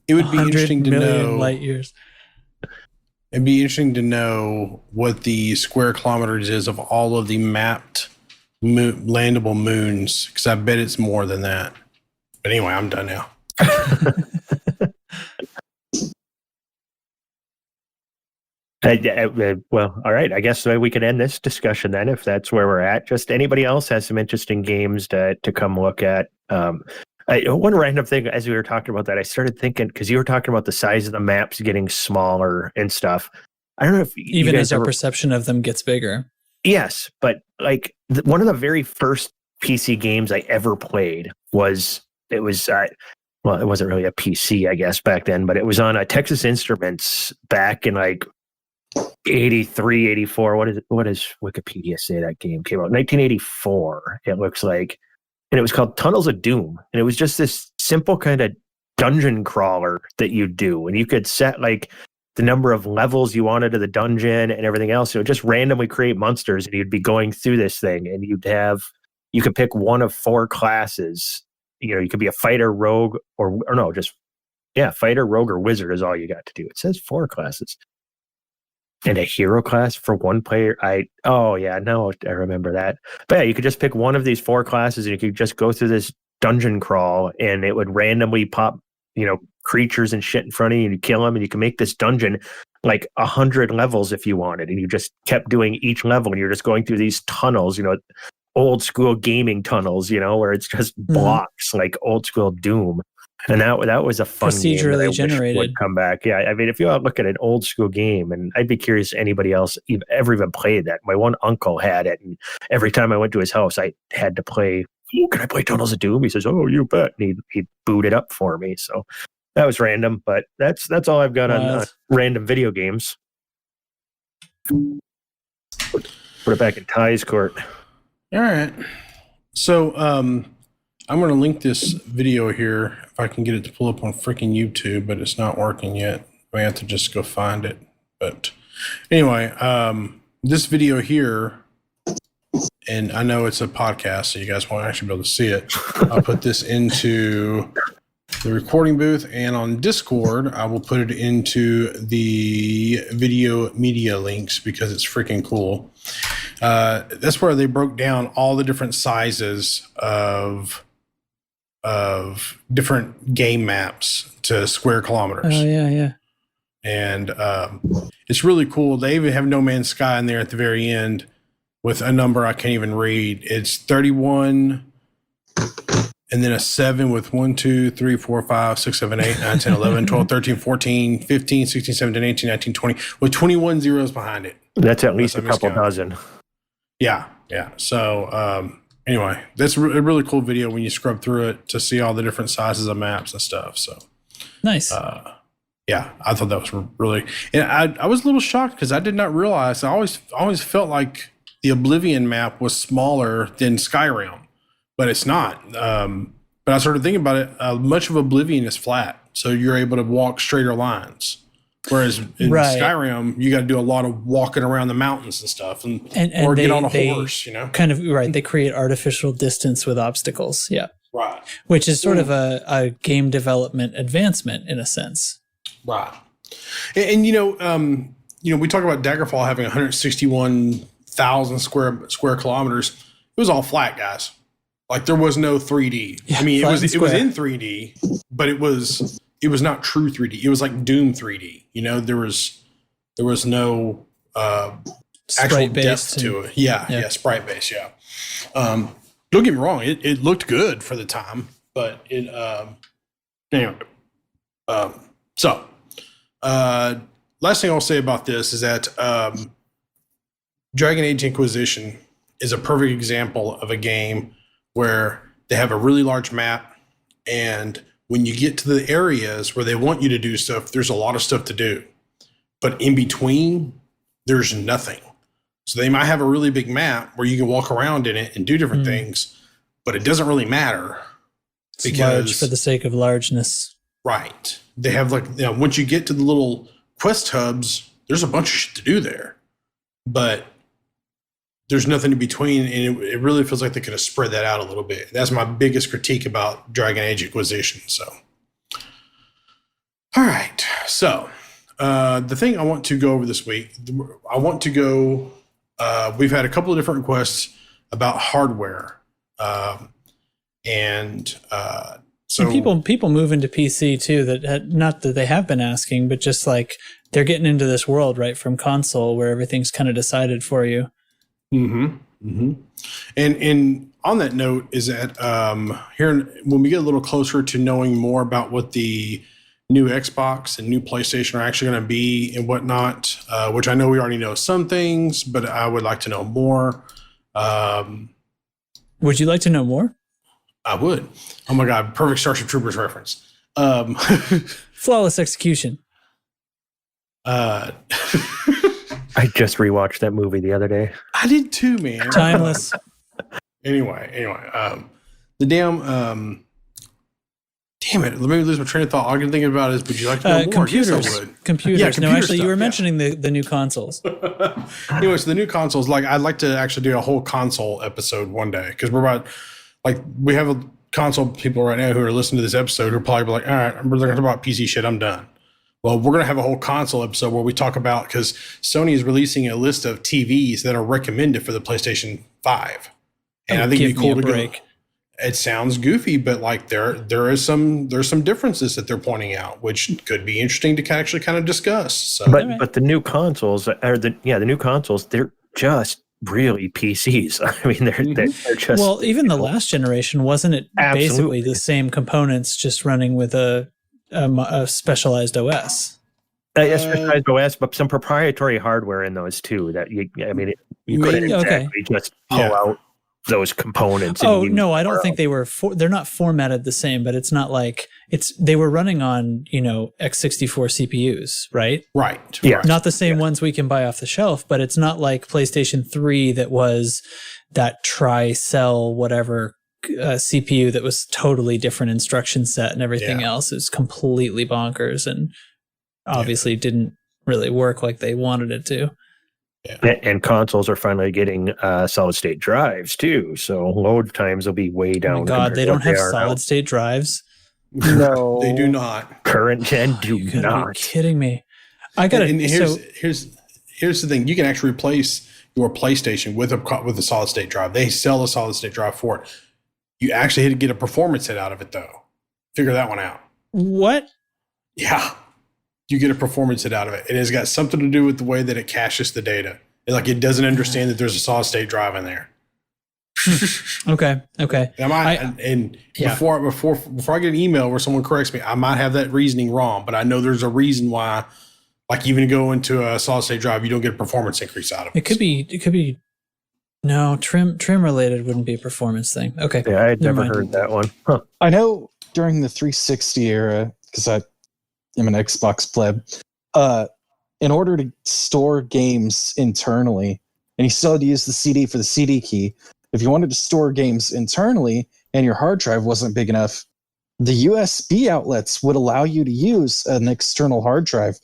It would be 100 interesting to million know. light years. It'd be interesting to know what the square kilometers is of all of the mapped landable moons, because I bet it's more than that. But anyway, I'm done now. Well, all right. I guess we could end this discussion then, if that's where we're at. Just anybody else has some interesting games to come look at. One random thing, as we were talking about that, I started thinking, because you were talking about the size of the maps getting smaller and stuff. I don't know if Even you as guys our ever, perception of them gets bigger. yes, but like one of the very first PC games I ever played was it wasn't really a PC, I guess, back then, but it was on a Texas Instruments back in like 83, 84. What does Wikipedia say that game came out? 1984, it looks like. And it was called Tunnels of Doom. And it was just this simple kind of dungeon crawler that you do. And you could set like the number of levels you wanted of the dungeon and everything else. It would just randomly create monsters, and you'd be going through this thing, and you could pick one of 4 classes. You could be a fighter, rogue, or no, just fighter, rogue, or wizard is all you got to do. It says 4 classes. And a hero class for one player. Now I remember that. But yeah, you could just pick one of these 4 classes, and you could just go through this dungeon crawl, and it would randomly pop, creatures and shit in front of you, and you kill them, and you can make this dungeon like 100 levels if you wanted. And you just kept doing each level, and you're just going through these tunnels, old school gaming tunnels, where it's just blocks, like old school Doom. And that was a fun game that I Procedurally wish generated. would come back. Yeah, I mean, if you want to look at an old school game, and I'd be curious if anybody else ever even played that. My one uncle had it, and every time I went to his house, I had to play. Oh, can I play Tunnels of Doom? He says, "Oh, you bet." And he booted up for me. So that was random, but that's all I've got on random video games. Put it back in Ty's court. All right. So I'm going to link this video here if I can get it to pull up on freaking YouTube, but it's not working yet. I have to just go find it. But anyway, this video here, and I know it's a podcast, so you guys won't actually be able to see it. I'll put this into the recording booth, and on Discord, I will put it into the video media links because it's freaking cool. That's where they broke down all the different sizes of different game maps to square kilometers. Oh yeah. And it's really cool. They even have No Man's Sky in there at the very end with a number I can't even read. It's 31 and then a 7 with 1, 2, 3, 4, 5, 6, 7, 8, 9, 10, 11, 12, 13, 14, 15, 16, 17, 18, 19, 20 with 21 zeros behind it. That's at least a couple dozen. Yeah. So anyway, that's a really cool video when you scrub through it to see all the different sizes of maps and stuff. So Nice. Yeah, I thought that was really, and I was a little shocked because I did not realize. I always felt like the Oblivion map was smaller than Skyrim, but it's not. But I started thinking about it. Much of Oblivion is flat, so you're able to walk straighter lines. Whereas in Skyrim, you got to do a lot of walking around the mountains and stuff, and or get on a horse. You know, kind of right. They create artificial distance with obstacles. Yeah, right. Which is sort of a game development advancement in a sense. Right. And we talk about Daggerfall having 161,000 square kilometers. It was all flat, guys. Like there was no 3D. Yeah, I mean, it was in 3D, but it was not true 3D. It was like Doom 3D. There was no actual depth to it. Yeah, sprite based. Yeah. Don't get me wrong. It looked good for the time, but it anyway. So, last thing I'll say about this is that Dragon Age Inquisition is a perfect example of a game where they have a really large map, and when you get to the areas where they want you to do stuff, there's a lot of stuff to do. But in between, there's nothing. So they might have a really big map where you can walk around in it and do different things, but it doesn't really matter. It's large for the sake of largeness. Right. They have once you get to the little quest hubs, there's a bunch of shit to do there, but there's nothing in between. And it really feels like they could have spread that out a little bit. That's my biggest critique about Dragon Age Inquisition. So, all right. So, the thing I want to go over this week, we've had a couple of different requests about hardware. So people move into PC too. Not that they have been asking, but just like they're getting into this world right from console where everything's kind of decided for you. And on that note is that when we get a little closer to knowing more about what the new Xbox and new PlayStation are actually going to be and whatnot, which I know we already know some things, but I would like to know more. Would you like to know more? I would. Oh my God. Perfect Starship Troopers reference. Flawless execution. I just rewatched that movie the other day. I did too, man. Timeless. Anyway, the damn it. Let me lose my train of thought. All I can think about is, would you like to know more? Computers. Yes, I would. Computers. Yeah, No, computer actually, you were stuff, mentioning the new consoles. Anyway, so the new consoles, I'd like to actually do a whole console episode one day because we have a console people right now who are listening to this episode who are probably like, all right, we're going to talk about PC shit. I'm done. Well, we're going to have a whole console episode where we talk about, because Sony is releasing a list of TVs that are recommended for the PlayStation 5. And I think it'd be cool to go. It sounds goofy, but there's some differences that they're pointing out, which could be interesting to actually kind of discuss. So. But the new consoles the new consoles, they're just really PCs. I mean, they're just even the last generation, wasn't it basically the same components just running with a specialized OS? Specialized OS, but some proprietary hardware in those too. That you couldn't exactly just pull out those components. Oh no, I don't think they were. They're not formatted the same, but it's not like they were running on x64 CPUs, right? Right. Yeah. Right. Not the same ones we can buy off the shelf, but it's not like PlayStation 3 that was that tri-cell whatever CPU that was totally different instruction set and everything else. It was completely bonkers and obviously didn't really work like they wanted it to. Yeah. And consoles are finally getting solid state drives too, so load times will be way down. Oh my god, they don't have solid state drives. No, They do not. Current gen do You gotta not. be kidding me. I gotta. And here's the thing: you can actually replace your PlayStation with a solid state drive. They sell a solid state drive for it. You actually had to get a performance hit out of it, though. Figure that one out. What? Yeah, you get a performance hit out of it. It has got something to do with the way that it caches the data. Like it doesn't understand that there's a solid state drive in there. Okay. Before I get an email where someone corrects me, I might have that reasoning wrong, but I know there's a reason why. Like even go into a solid state drive, you don't get a performance increase out of it. It could be. No, trim related wouldn't be a performance thing. Okay. Yeah, I had never heard that one. Huh. I know during the 360 era, because I am an Xbox pleb, in order to store games internally, and you still had to use the CD for the CD key, if you wanted to store games internally and your hard drive wasn't big enough, the USB outlets would allow you to use an external hard drive,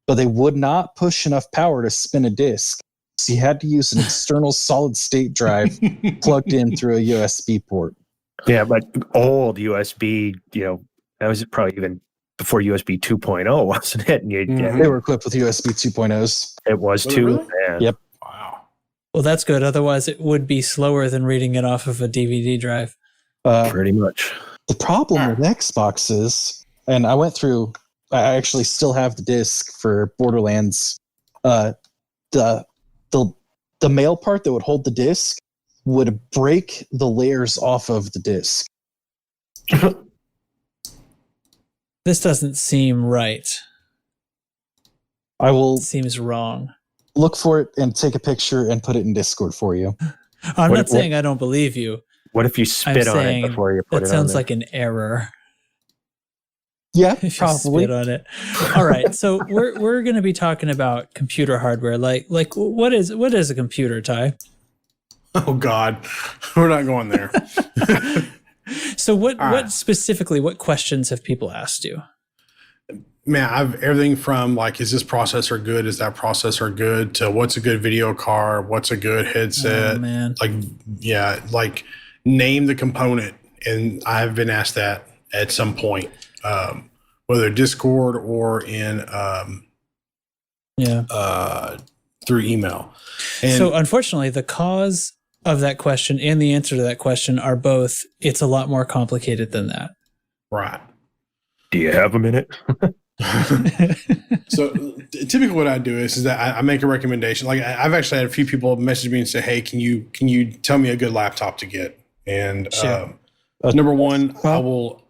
but they would not push enough power to spin a disk. So you had to use an external solid state drive plugged in through a USB port. Yeah, but old USB, that was probably even before USB 2.0, wasn't it? And They were equipped with USB 2.0s. it was Was it too. really? Man. Yep. Wow. Well, that's good. Otherwise, it would be slower than reading it off of a DVD drive. Pretty much. The problem with Xbox is, and I actually still have the disc for Borderlands. The male part that would hold the disc would break the layers off of the disc. This doesn't seem right. I will It seems wrong. look for it and take a picture and put it in Discord for you. I'm not saying I don't believe you. What if you I'm spit on it saying before you put that it on sounds there? like an error. Yeah, If you probably. spit on it. All right, so we're going to be talking about computer hardware. Like what is a computer, Ty? Oh God, we're not going there. So what right. specifically? What questions have people asked you? Man, I've everything from like, is this processor good? Is that processor good? To what's a good video card? What's a good headset? Oh, man. Like name the component. And I've been asked that at some point, whether Discord or in through email. And So unfortunately, the cause of that question and the answer to that question are both. It's a lot more complicated than that. right. Do you have a minute? So typically what I do is that I make a recommendation. Like I've actually had a few people message me and say, hey, can you tell me a good laptop to get? And Sure. number one, I will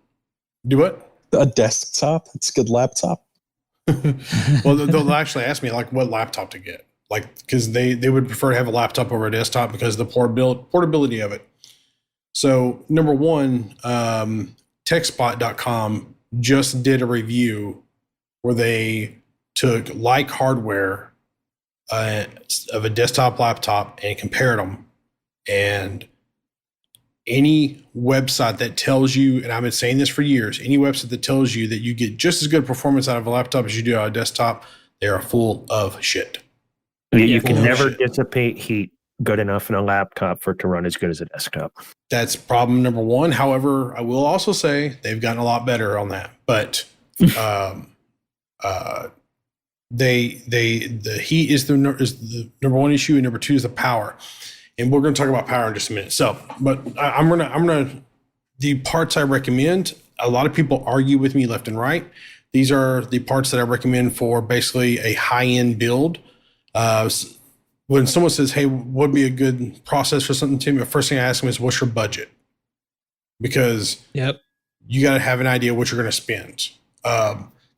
do what? A desktop. It's a good laptop. Well, they'll actually ask me like what laptop to get. Like, because they would prefer to have a laptop over a desktop because of the portability of it. So number one, techspot.com just did a review where they took like hardware of a desktop laptop and compared them. And any website that tells you, and I've been saying this for years, any website that tells you that you get just as good performance out of a laptop as you do out of a desktop, they are full of shit. You can full of never shit. dissipate heat good enough in a laptop for it to run as good as a desktop. That's problem number one. However, I will also say they've gotten a lot better on that. But the heat is the number one issue, and number two is the power. And we're going to talk about power in just a minute. So, but I'm gonna the parts I recommend. A lot of people argue with me left and right. These are the parts that I recommend for basically a high-end build. When someone says, hey, what would be a good process for something to me? The first thing I ask them is, what's your budget? Because Yep. you got to have an idea what you're going to spend.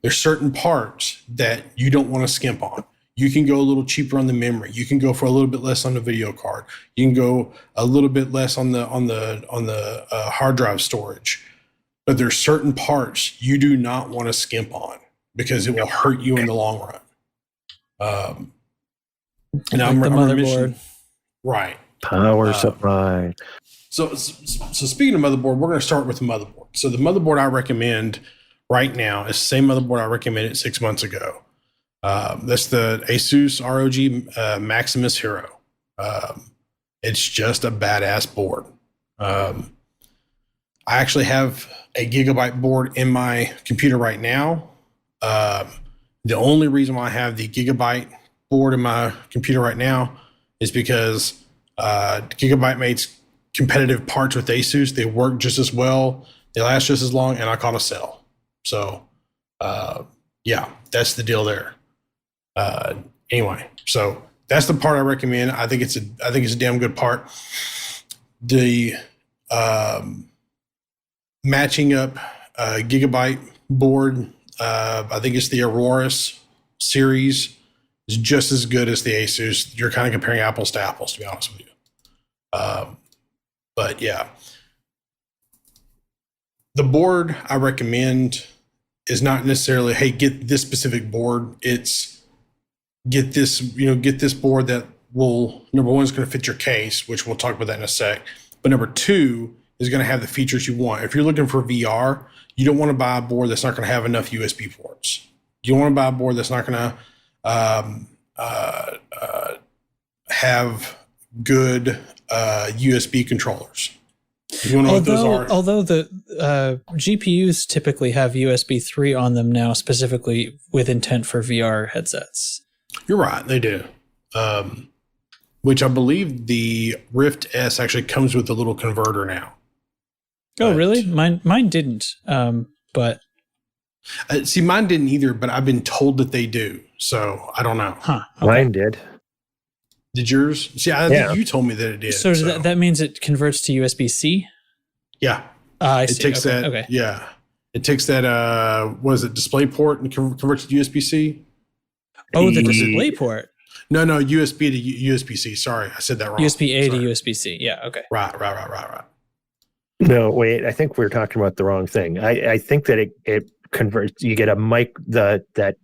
There's certain parts that you don't want to skimp on. You can go a little cheaper on the memory. You can go for a little bit less on the video card. You can go a little bit less on the hard drive storage. But there's certain parts you do not want to skimp on because it will hurt you in the long run. And Like the motherboard. Right. Power supply. So speaking of motherboard, we're going to start with the motherboard. So the motherboard I recommend right now is the same motherboard I recommended 6 months ago. That's the Asus ROG Maximus Hero. It's just a badass board. I actually have a Gigabyte board in my computer right now. The only reason why I have the Gigabyte board in my computer right now is because Gigabyte makes competitive parts with Asus. They work just as well, they last just as long, and I caught a sale. So, yeah, that's the deal there. Anyway, so that's the part I recommend. I think it's a damn good part. The matching up Gigabyte board, I think it's the Auroras series, is just as good as the Asus. You're kind of comparing apples to apples, to be honest with you. But yeah, the board I recommend is not necessarily, hey, get this specific board. It's get this board that will, number one, is going to fit your case, which we'll talk about that in a sec. But number two is going to have the features you want. If you're looking for VR, you don't want to buy a board that's not going to have enough USB ports. You want to buy a board that's not going to have good USB controllers. You don't know what those are. Although the GPUs typically have USB 3 on them now, specifically with intent for VR headsets. You're right, they do. Which I believe the Rift S actually comes with a little converter now. Oh, really? Mine didn't. But see, mine didn't either. But I've been told that they do. So I don't know. Huh? Okay. Mine did. Did yours? See, I think you told me that it did. So that means it converts to USB-C? Yeah. I see. It takes that. Okay. Yeah. It takes that, what is it, display-port and converts to USB-C? Oh, the display port. No, USB to USB-C. Sorry, I said that wrong. USB-A to USB-C. Yeah, okay. Right. No, wait. I think we're talking about the wrong thing. I think that it converts. You get that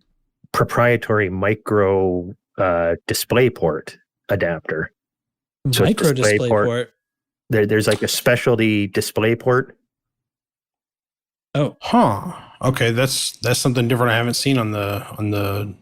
proprietary micro display port adapter. So Micro display port. There's like a specialty display port. Oh, huh. Okay, that's something different I haven't seen on the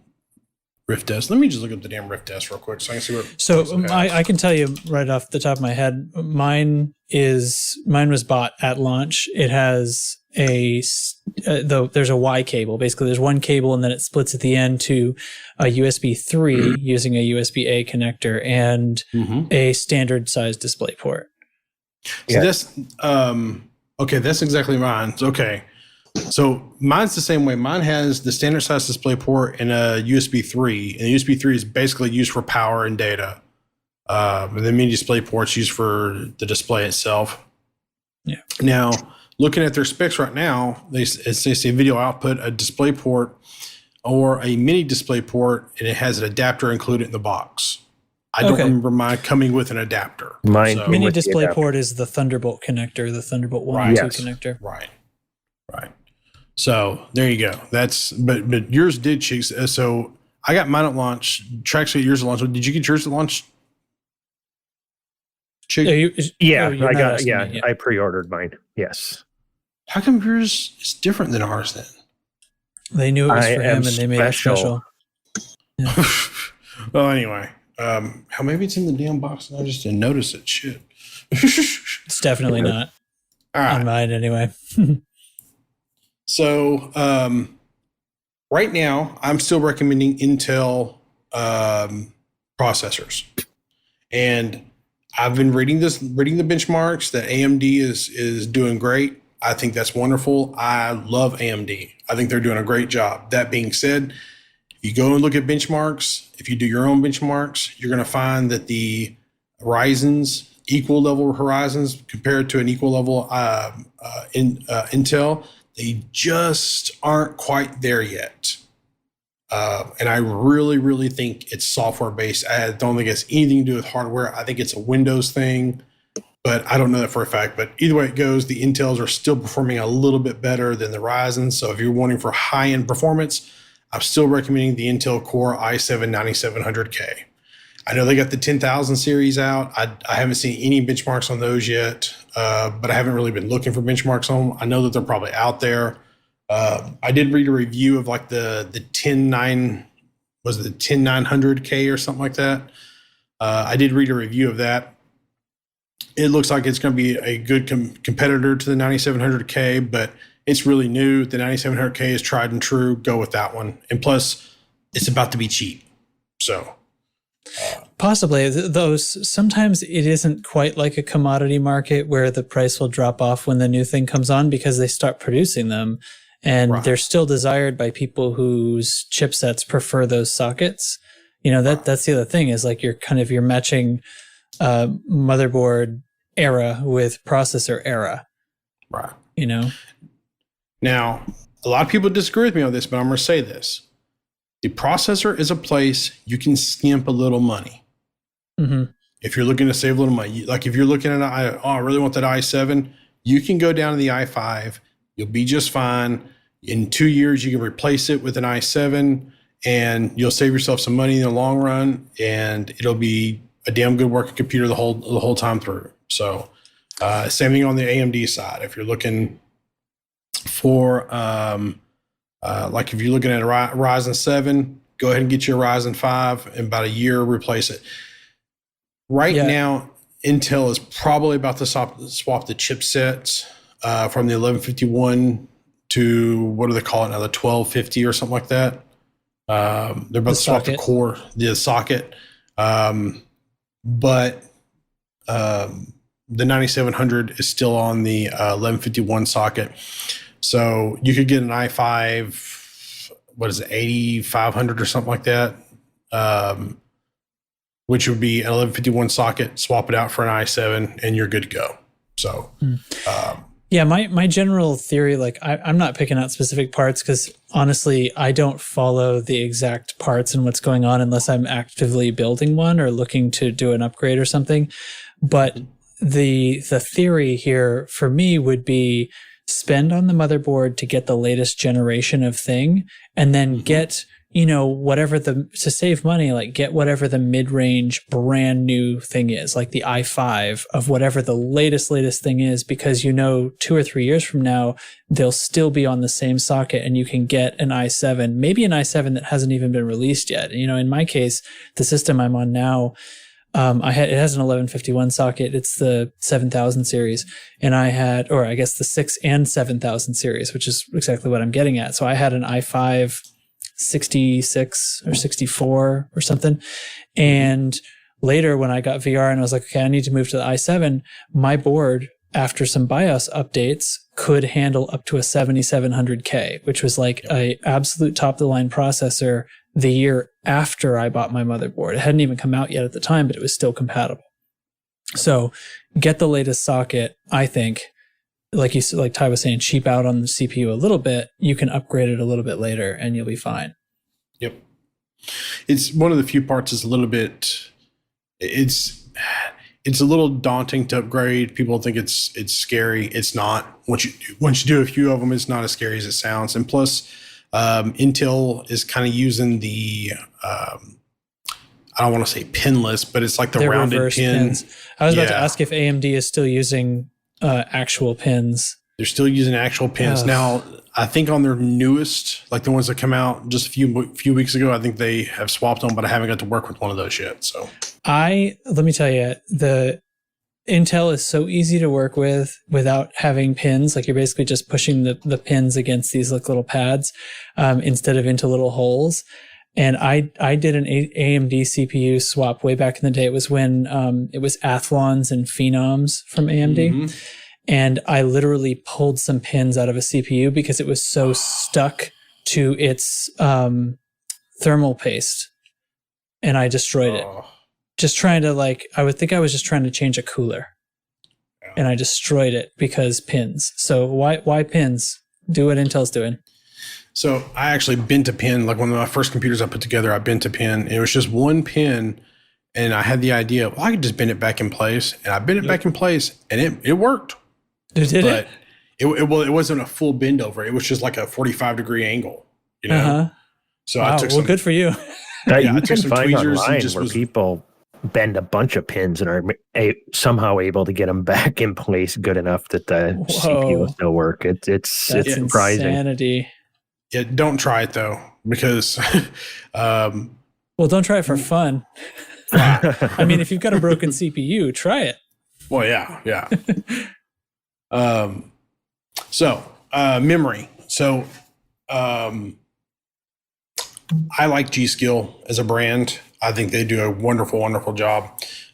Rift S. Let me just look up the damn Rift S real quick so I can see what. So I can tell you right off the top of my head, mine was bought at launch. It has there's a Y cable. Basically, there's one cable and then it splits at the end to a USB 3 using a USB-A connector and a standard size display port. So that's okay. That's exactly mine. Okay. So mine's the same way. Mine has the standard size display port and a USB 3. And the USB 3 is basically used for power and data. And the mini display port's used for the display itself. Yeah. Now, looking at their specs right now, they say video output, a display port, or a mini display port, and it has an adapter included in the box. I don't remember mine coming with an adapter. Mini display port is the Thunderbolt connector, the Thunderbolt 1 and 2 connector. Right. So there you go. That's but yours did, Cheeks. So I got mine at launch. Trax got yours at launch. Did you get yours at launch? Cheeks? I pre-ordered mine. Yes. How come yours is different than ours then? They knew it was for him and they made it special. Yeah. Well, anyway, how maybe it's in the damn box and I just didn't notice it. Shit. It's definitely not. All right. On mine anyway. So right now, I'm still recommending Intel processors, and I've been reading the benchmarks that AMD is doing great. I think that's wonderful. I love AMD. I think they're doing a great job. That being said, if you go and look at benchmarks, if you do your own benchmarks, you're going to find that the Ryzen's equal level Horizons compared to an equal level Intel, they just aren't quite there yet. And I really, really think it's software based. I don't think it's anything to do with hardware. I think it's a Windows thing, but I don't know that for a fact. But either way it goes, the Intels are still performing a little bit better than the Ryzen. So if you're wanting for high end performance, I'm still recommending the Intel Core i7 9700K. I know they got the 10,000 series out. I haven't seen any benchmarks on those yet, but I haven't really been looking for benchmarks on them. I know that they're probably out there. I did read a review of like the 10900K or something like that. I did read a review of that. It looks like it's going to be a good competitor to the 9700K, but it's really new. The 9700K is tried and true. Go with that one. And plus, it's about to be cheap. So possibly, those sometimes it isn't quite like a commodity market where the price will drop off when the new thing comes on because they start producing them. And they're still desired by people whose chipsets prefer those sockets. You know, that's the other thing is like you're matching motherboard era with processor era. Right. You know? Now, a lot of people disagree with me on this, but I'm going to say this. The processor is a place you can skimp a little money. Mm-hmm. If you're looking to save a little money, like if you're looking at I really want that i7, you can go down to the i5. You'll be just fine. In 2 years, you can replace it with an i7 and you'll save yourself some money in the long run, and it'll be a damn good working computer the whole time through. So same thing on the AMD side. If you're looking for like if you're looking at a Ryzen 7, go ahead and get your Ryzen 5. In about a year, replace it. Right now, Intel is probably about to swap the chipsets from the 1151 to, what do they call it now, the 1250 or something like that. They're about to swap the core, the socket. But the 9700 is still on the 1151 socket. So you could get an i5, what is it, 8500 or something like that, which would be an 1151 socket, swap it out for an i7, and you're good to go. So, my general theory, like I'm not picking out specific parts because honestly, I don't follow the exact parts and what's going on unless I'm actively building one or looking to do an upgrade or something. But the theory here for me would be spend on the motherboard to get the latest generation of thing, and then get, whatever to save money, like get whatever the mid-range brand new thing is, like the i5 of whatever the latest thing is, because 2 or 3 years from now, they'll still be on the same socket and you can get an i7, maybe an i7 that hasn't even been released yet. In my case, the system I'm on now, it has an 1151 socket. It's the 7000 series. And the 6 and 7000 series, which is exactly what I'm getting at. So I had an i5 66 or 64 or something. And later when I got VR and I was like, okay, I need to move to the i7, my board, after some BIOS updates, could handle up to a 7700K, which was like a absolute top of the line processor the year after I bought my motherboard. It hadn't even come out yet at the time, but it was still compatible. So get the latest socket. I think, like Ty was saying, cheap out on the CPU a little bit. You can upgrade it a little bit later and you'll be fine. Yep. It's one of the few parts is a little bit, it's a little daunting to upgrade. People think it's scary. It's not. Once you do a few of them, it's not as scary as it sounds. And plus, Intel is kind of using the I don't want to say pinless, but it's like the rounded pin. Pins. I was about to ask if AMD is still using actual pins. They're still using actual pins. Now, I think on their newest, like the ones that come out just a few weeks ago, I think they have swapped them, but I haven't got to work with one of those yet. So let me tell you, the Intel is so easy to work with without having pins. Like you're basically just pushing the pins against these little pads instead of into little holes. And I did an AMD CPU swap way back in the day. It was when it was Athlons and Phenoms from AMD. Mm-hmm. And I literally pulled some pins out of a CPU because it was so stuck to its thermal paste. And I destroyed it. Just trying to I would think I was just trying to change a cooler. And I destroyed it because pins. So why pins? Do what Intel's doing. So I actually bent a pin, like one of my first computers I put together, I bent a pin. And it was just one pin, and I had the idea, well, I could just bend it back in place. And I bent it back in place, and it worked. Did But it? it wasn't a full bend over. It was just like a 45-degree angle, you know? Uh-huh. So Wow. I took Well, some, good for you. Now, Yeah, I you took can some find tweezers and online just where was- people bend a bunch of pins and are somehow able to get them back in place good enough that the CPU will still work. It's That's surprising. insanity. yeah, don't try it though, because Well, don't try it for fun. I mean, if you've got a broken CPU, try it. well, yeah. Memory. So, I like G-Skill as a brand. I think they do a wonderful, wonderful job.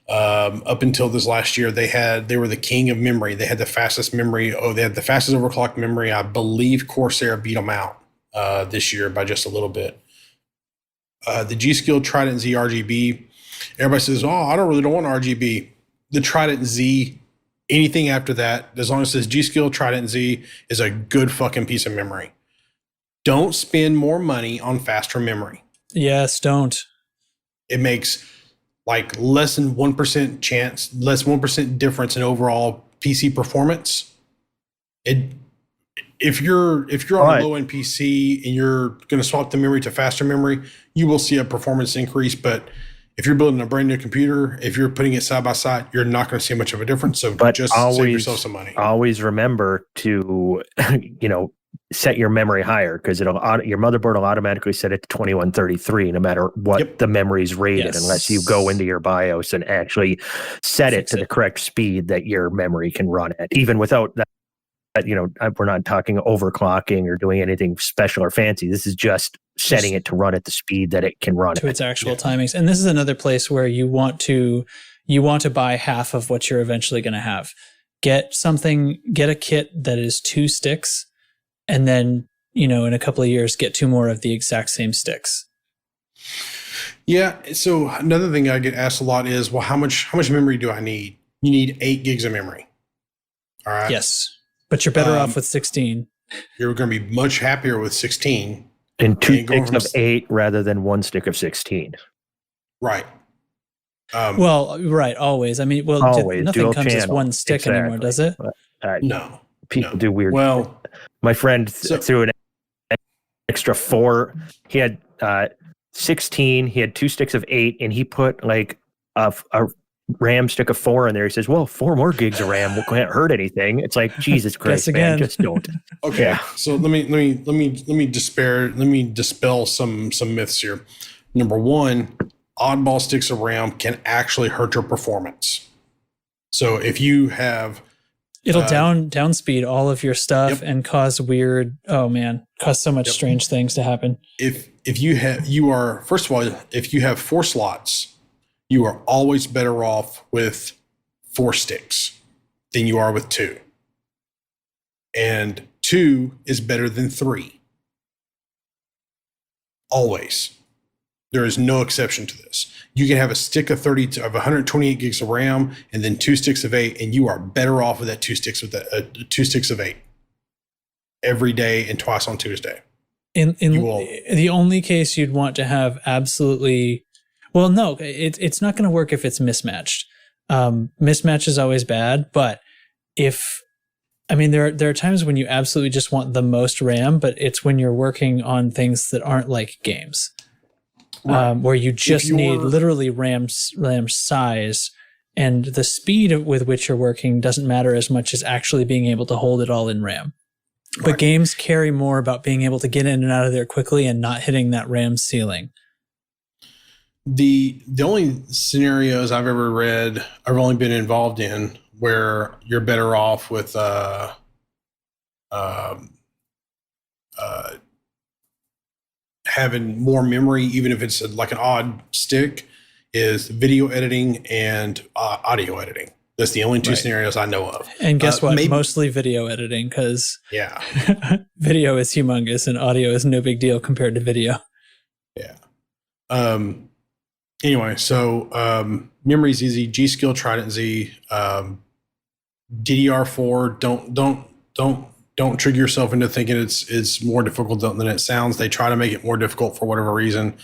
Up until this last year, they were the king of memory. They had the fastest memory. Oh, they had the fastest overclock memory. I believe Corsair beat them out this year by just a little bit. The G-Skill Trident Z RGB. Everybody says, "Oh, I don't want RGB." The Trident Z, anything after that, as long as it says G-Skill Trident Z, is a good fucking piece of memory. Don't spend more money on faster memory. Yes, don't. It makes like less than 1% chance, less 1% difference in overall PC performance. If you're on a low end PC and you're going to swap the memory to faster memory, you will see a performance increase. But if you're building a brand new computer, if you're putting it side by side, you're not going to see much of a difference. So just save yourself some money. Always remember to, set your memory higher, because your motherboard will automatically set it to 2133 no matter what the memory's rated, unless you go into your BIOS and actually set it to the correct speed that your memory can run at, even without that. We're not talking overclocking or doing anything special or fancy. This is just setting it to run at the speed that it can run to at. its actual timings. And this is another place where you want to buy half of what you're eventually going to have. Get a kit that is 2 sticks, and then, in a couple of years, get 2 more of the exact same sticks. Yeah. So another thing I get asked a lot is, well, how much memory do I need? You need 8 gigs of memory. All right. Yes. But you're better off with 16. You're going to be much happier with 16. And 2 sticks of 8 rather than 1 stick of 16. Right. Right. Always. I mean, always, nothing comes as 1 stick anymore, does it? No. People do weird. Well, my friend threw an extra 4. He had 16. He had 2 sticks of 8, and he put like a RAM stick of 4 in there. He says, "Well, 4 more gigs of RAM can't hurt anything." It's like, Jesus Christ, man, just don't. Okay. Yeah. So let me dispel some myths here. Number one, oddball sticks of RAM can actually hurt your performance. So if you have, it'll down speed all of your stuff and cause so much strange things to happen. If you have 4 slots, you are always better off with 4 sticks than you are with 2. And 2 is better than 3. Always. There is no exception to this. You can have a stick of 128 gigs of RAM and then 2 sticks of 8, and you are better off with that 2 sticks of 8 every day and twice on Tuesday. In the only case you'd want to have absolutely, well, no, it's not going to work if it's mismatched. Mismatch is always bad, but there are times when you absolutely just want the most RAM, but it's when you're working on things that aren't like games, where you just need literally RAM size, and the speed with which you're working doesn't matter as much as actually being able to hold it all in RAM. But games carry more about being able to get in and out of there quickly and not hitting that RAM ceiling. The only scenarios I've ever read, I've only been involved in, where you're better off with having more memory, even if it's like an odd stick, is video editing and audio editing. That's the only 2 scenarios I know of. And guess what? Mostly video editing, because video is humongous and audio is no big deal compared to video. Yeah. Anyway, so memory's easy. G-Skill Trident Z, DDR4. Don't don't trigger yourself into thinking it's more difficult than it sounds. They try to make it more difficult for whatever reason.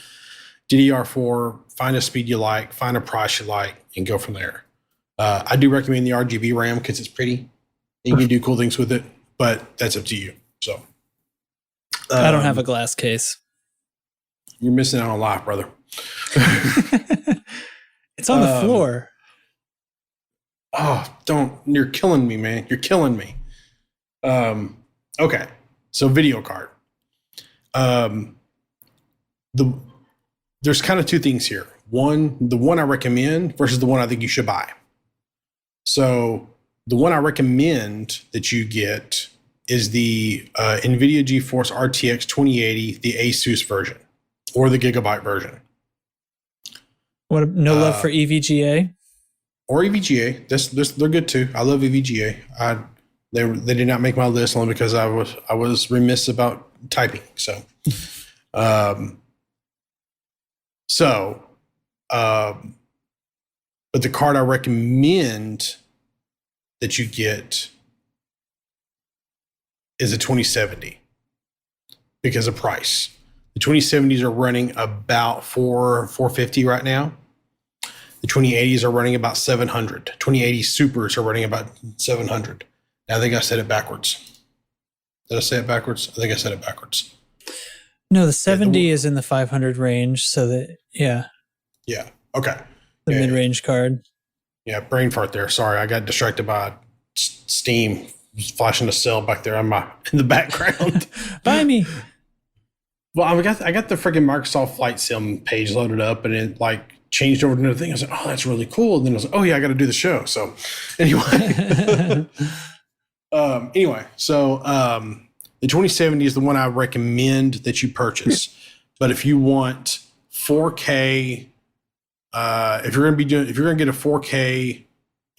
DDR4, find a speed you like, find a price you like, and go from there. I do recommend the RGB RAM because it's pretty. You can do cool things with it, but that's up to you. So I don't have a glass case. You're missing out on life, brother. It's on the floor. Oh, don't. You're killing me, man. You're killing me. Okay. So video card. There's kind of two things here. One, the one I recommend versus the one I think you should buy. So the one I recommend that you get is the NVIDIA GeForce RTX 2080, the Asus version or the Gigabyte version. What? No love for EVGA? Or EVGA. They're good too. I love EVGA. They did not make my list only because I was remiss about typing. So, but the card I recommend that you get is a 2070 because of price. The 2070s are running about $450 right now. The 2080s are running about 700. 2080 Supers are running about 700. I think I said it backwards. Did I say it backwards? I think I said it backwards. No, the 70 is in the 500 range. So that, yeah. Yeah. Okay. The mid-range card. Yeah. Brain fart there. Sorry. I got distracted by Steam flashing a cell back there in the background. Buy me. Well, I got the freaking Microsoft Flight Sim page loaded up and it like changed over to another thing. I was like, oh, that's really cool. And then I was like, oh yeah, I got to do the show. So anyway, the 2070 is the one I recommend that you purchase. But if you want 4K, if you're going to get a 4K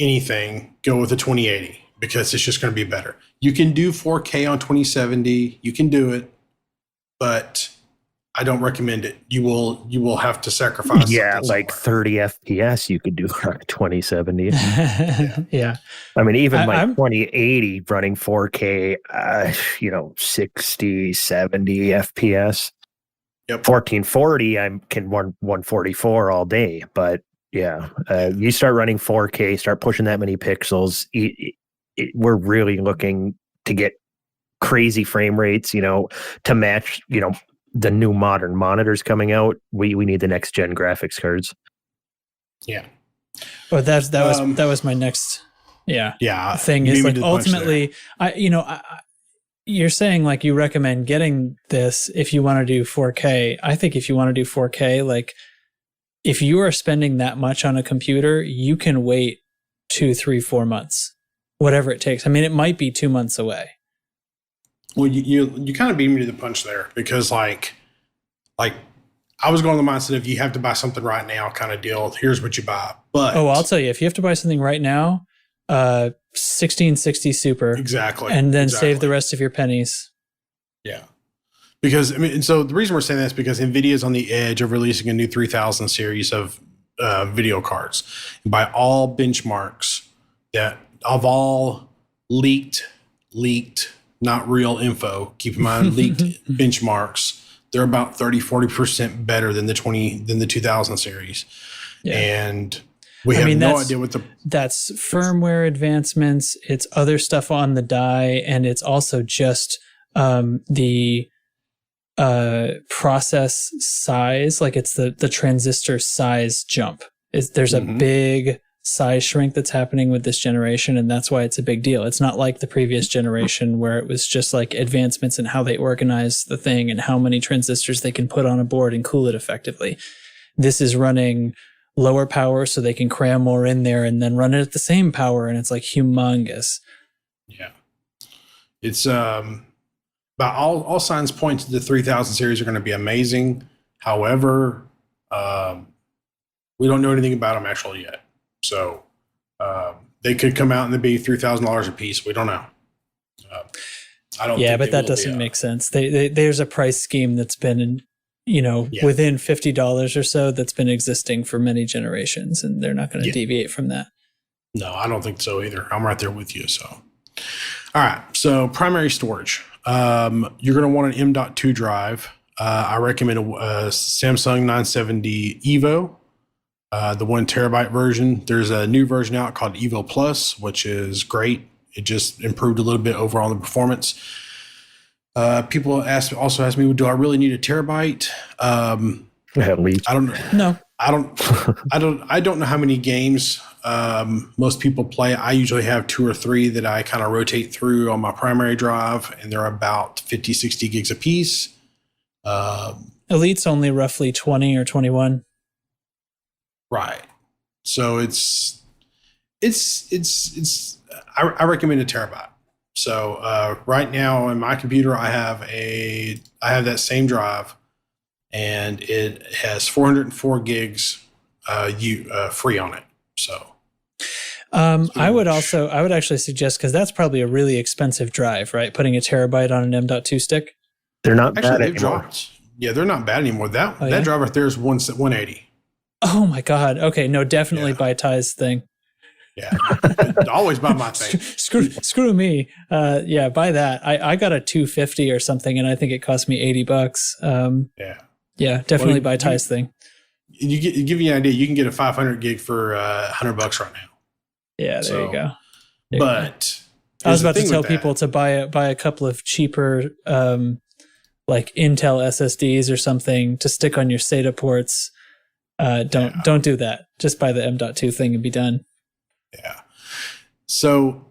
anything, go with the 2080 because it's just going to be better. You can do 4K on 2070. You can do it, but I don't recommend it. You will have to sacrifice. Yeah, like 30 FPS you could do for 2070. Yeah. I mean, even my 2080 running 4K, 60, 70 FPS. Yep. 1440, I can run 144 all day. But yeah, you start running 4K, start pushing that many pixels. We're really looking to get crazy frame rates, to match, the new modern monitors coming out. We need the next gen graphics cards. Yeah. Well, that was my next thing is like ultimately you're saying like you recommend getting this if you want to do 4K. I think if you want to do 4K, like if you are spending that much on a computer, you can wait 2, 3, 4 months, whatever it takes. I mean, it might be 2 months away. Well, you kind of beat me to the punch there because like I was going the mindset of you have to buy something right now kind of deal. Here's what you buy. But I'll tell you, if you have to buy something right now, 1660 Super. Exactly. And then save the rest of your pennies. Yeah. Because and so the reason we're saying that is because NVIDIA is on the edge of releasing a new 3000 series of video cards. And by all benchmarks that of all leaked, not real info, keep in mind leaked benchmarks, they're about 30-40% better than the 2000 series. Yeah. And we have no idea what that's firmware advancements, it's other stuff on the die, and it's also just the process size, like it's the transistor size jump. There's a big size shrink that's happening with this generation, and that's why it's a big deal. It's not like the previous generation where it was just like advancements in how they organize the thing and how many transistors they can put on a board and cool it effectively. This is running lower power so they can cram more in there and then run it at the same power, and it's like humongous. Yeah. It's by all signs point to the 3000 series are going to be amazing. However, we don't know anything about them actually yet. So they could come out and they'd be $3,000 a piece. We don't know. I don't. Yeah, but that doesn't make sense. There's a price scheme that's been, within $50 or so that's been existing for many generations, and they're not going to deviate from that. No, I don't think so either. I'm right there with you. So, all All right. So primary storage. You're going to want an M.2 drive. I recommend a Samsung 970 Evo, the 1 terabyte version. There's a new version out called Evo Plus, which is great. It just improved a little bit overall in the performance. People also ask me, do I really need a terabyte? At least. I don't know. No. I don't know how many games most people play. I usually have 2 or 3 that I kind of rotate through on my primary drive, and they're about 50, 60 gigs a piece. Elite's only roughly 20 or 21. Right. So I recommend a terabyte. So right now in my computer, I have that same drive, and it has 404 gigs free on it. So I would actually suggest, because that's probably a really expensive drive, right? Putting a terabyte on an M.2 stick. They're not actually bad they've anymore. dropped. Yeah, they're not bad anymore. That yeah? drive right there is 180. Oh my God. Okay. No, definitely buy Ty's thing. Yeah. Always buy my thing. Screw me. Yeah, buy that. I got a 250 or something, and I think it cost me $80. Yeah, definitely buy Ty's thing. Give you an idea. You can get a 500 gig for $100 right now. Yeah, there you go. But I was about to tell people to buy a couple of cheaper, like Intel SSDs or something to stick on your SATA ports. Don't do that. Just buy the M.2 thing and be done. Yeah. So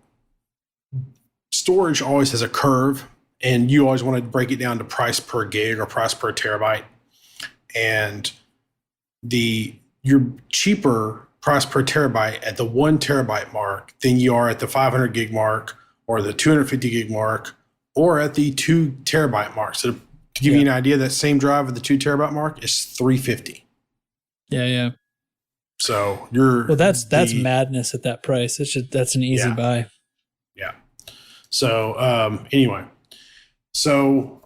storage always has a curve, and you always want to break it down to price per gig or price per terabyte. And you're cheaper price per terabyte at the 1 terabyte mark than you are at the 500 gig mark or the 250 gig mark or at the 2 terabyte mark. So to give you an idea, that same drive at the 2 terabyte mark is $350. Yeah. So that's madness at that price. That's an easy buy. Yeah. So anyway, so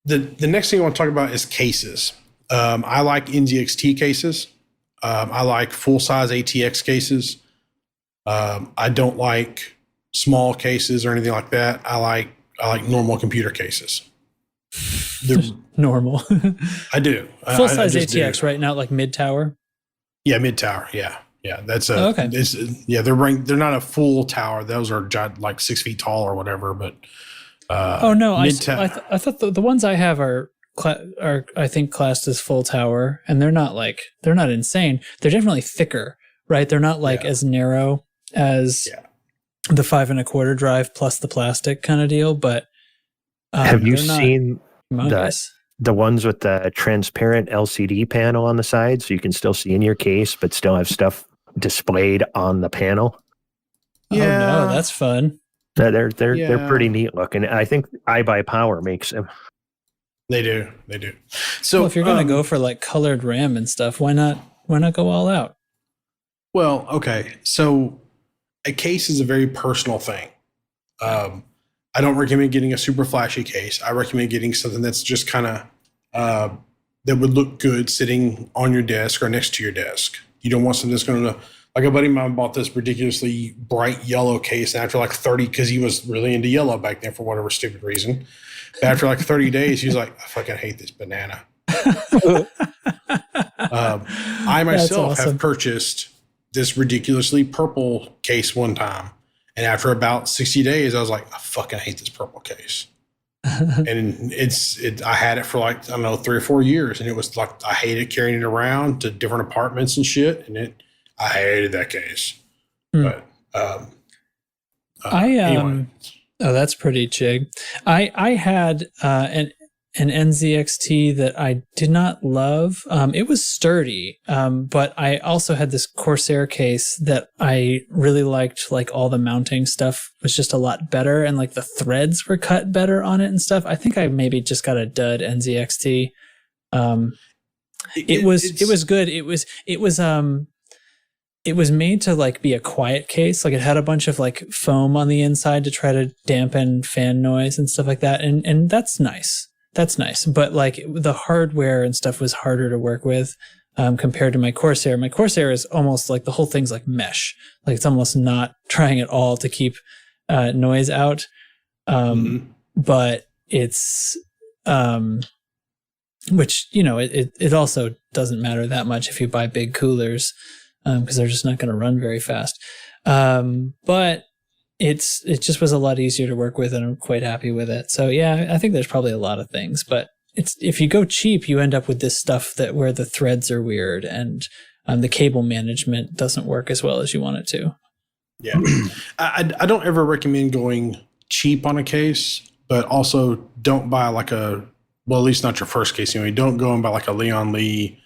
the next thing I want to talk about is cases. I like NZXT cases. I like full size ATX cases. I don't like small cases or anything like that. I like normal computer cases. They're normal. I do. Full size ATX, right? Not like mid tower. Yeah, mid tower. Yeah. That's okay. They're not a full tower. Those are like 6 feet tall or whatever. But I thought the ones I have are I think classed as full tower, and they're not insane. They're definitely thicker, right? They're not like as narrow as the 5 1/4 drive plus the plastic kind of deal. But have you seen humongous. The ones with the transparent LCD panel on the side, so you can still see in your case, but still have stuff displayed on the panel? Yeah, oh, no, that's fun. They're pretty neat looking. I think iBuyPower makes them. They do. So if you're going to go for like colored RAM and stuff, why not go all out? Well, okay. So a case is a very personal thing. I don't recommend getting a super flashy case. I recommend getting something that's just kind of that would look good sitting on your desk or next to your desk. You don't want something that's going to, like a buddy of mine bought this ridiculously bright yellow case, and after like 30, because he was really into yellow back then for whatever stupid reason. After like 30 days, he was like, I fucking hate this banana. I myself have purchased this ridiculously purple case one time. And after about 60 days, I was like, I fucking hate this purple case. And I had it for like, I don't know, 3 or 4 years. And it was like, I hated carrying it around to different apartments and shit. And I hated that case. But anyway. Oh, that's pretty chig. I had an NZXT that I did not love. It was sturdy, but I also had this Corsair case that I really liked. Like all the mounting stuff was just a lot better, and like the threads were cut better on it and stuff. I think I maybe just got a dud NZXT. It was good. It was made to like be a quiet case. Like it had a bunch of like foam on the inside to try to dampen fan noise and stuff like that. And that's nice. That's nice. But like the hardware and stuff was harder to work with compared to my Corsair. My Corsair is almost like the whole thing's like mesh. Like it's almost not trying at all to keep noise out. But it's, which, it also doesn't matter that much if you buy big coolers, because they're just not going to run very fast. But it just was a lot easier to work with, and I'm quite happy with it. So yeah, I think there's probably a lot of things, but if you go cheap, you end up with this stuff where the threads are weird and the cable management doesn't work as well as you want it to. Yeah. I don't ever recommend going cheap on a case, but also don't buy at least not your first case. Don't go and buy like a Leon Lee,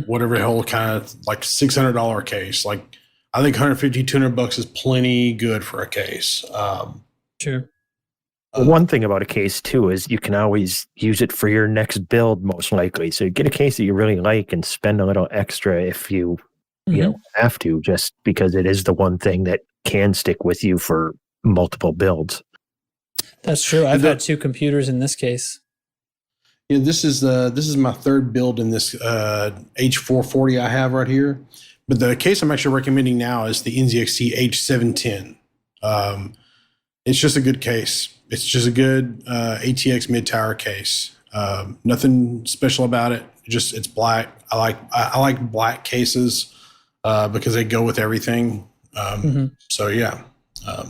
whatever the hell kind of like $600 case. Like I think $150, $200 is plenty good for a case. Sure. One thing about a case too is you can always use it for your next build, most likely. So get a case that you really like and spend a little extra if you have to, just because it is the one thing that can stick with you for multiple builds. That's true. I've had 2 computers in this case. Yeah, this is my third build in this H440 I have right here. But the case I'm actually recommending now is the NZXT H710. It's just a good case. It's just a good ATX mid-tower case. Nothing special about it. It's black. I like black cases because they go with everything. So yeah. All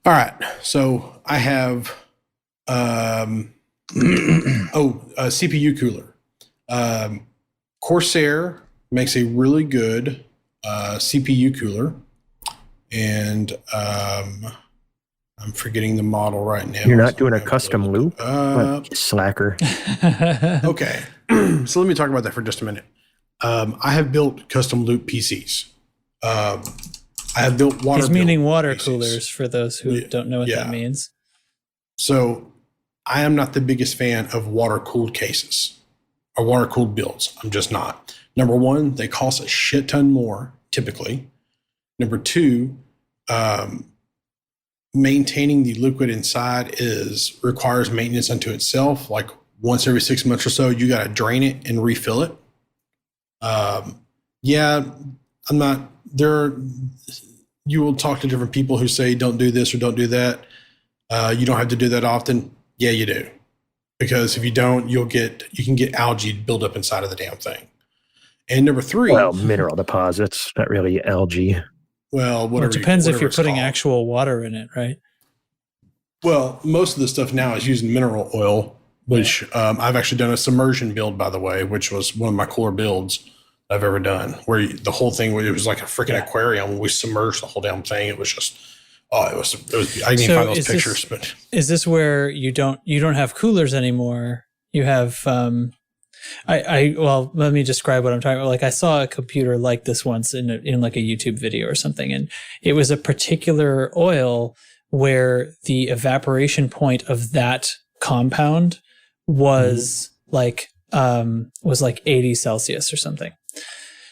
right. So I have a CPU cooler. Corsair makes a really good CPU cooler, and I'm forgetting the model right now. You're not doing a custom loop? Slacker. Okay. So let me talk about that for just a minute. I have built custom loop PCs. I have built water. He's meaning water PCs. Coolers for those who don't know what that means. So I am not the biggest fan of water-cooled cases or water-cooled builds. I'm just not. Number one, they cost a shit ton more, typically. Number two, maintaining the liquid inside requires maintenance unto itself. Like once every 6 months or so, you got to drain it and refill it. I'm not there. You will talk to different people who say, don't do this or don't do that. You don't have to do that often. Yeah, you do. Because if you don't, you can get algae build up inside of the damn thing. And number three, mineral deposits, not really algae. Well, whatever. It depends if you're putting actual water in it, right? Well, most of the stuff now is using mineral oil, which I've actually done a submersion build, by the way, which was one of my cooler builds I've ever done, where the whole thing, it was like a freaking aquarium when we submerged the whole damn thing. It was just, it was I didn't even find those pictures. But is this where you don't have coolers anymore? You have, well, let me describe what I'm talking about. Like I saw a computer like this once in like a YouTube video or something, and it was a particular oil where the evaporation point of that compound was like 80 Celsius or something.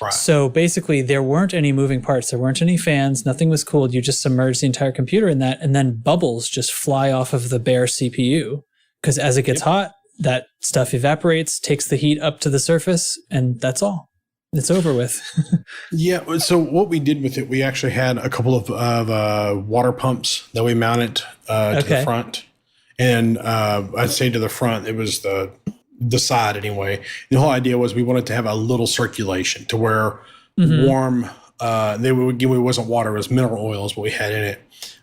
Right. So basically there weren't any moving parts. There weren't any fans. Nothing was cooled. You just submerged the entire computer in that, and then bubbles just fly off of the bare CPU. Because as it gets hot, that stuff evaporates, takes the heat up to the surface, and that's all. It's over with. Yeah. So what we did with it, we actually had a couple of water pumps that we mounted to the front. And I'd say to the front, it was the side anyway. The whole idea was we wanted to have a little circulation to where warm, it wasn't water, it was mineral oil is what we had in it.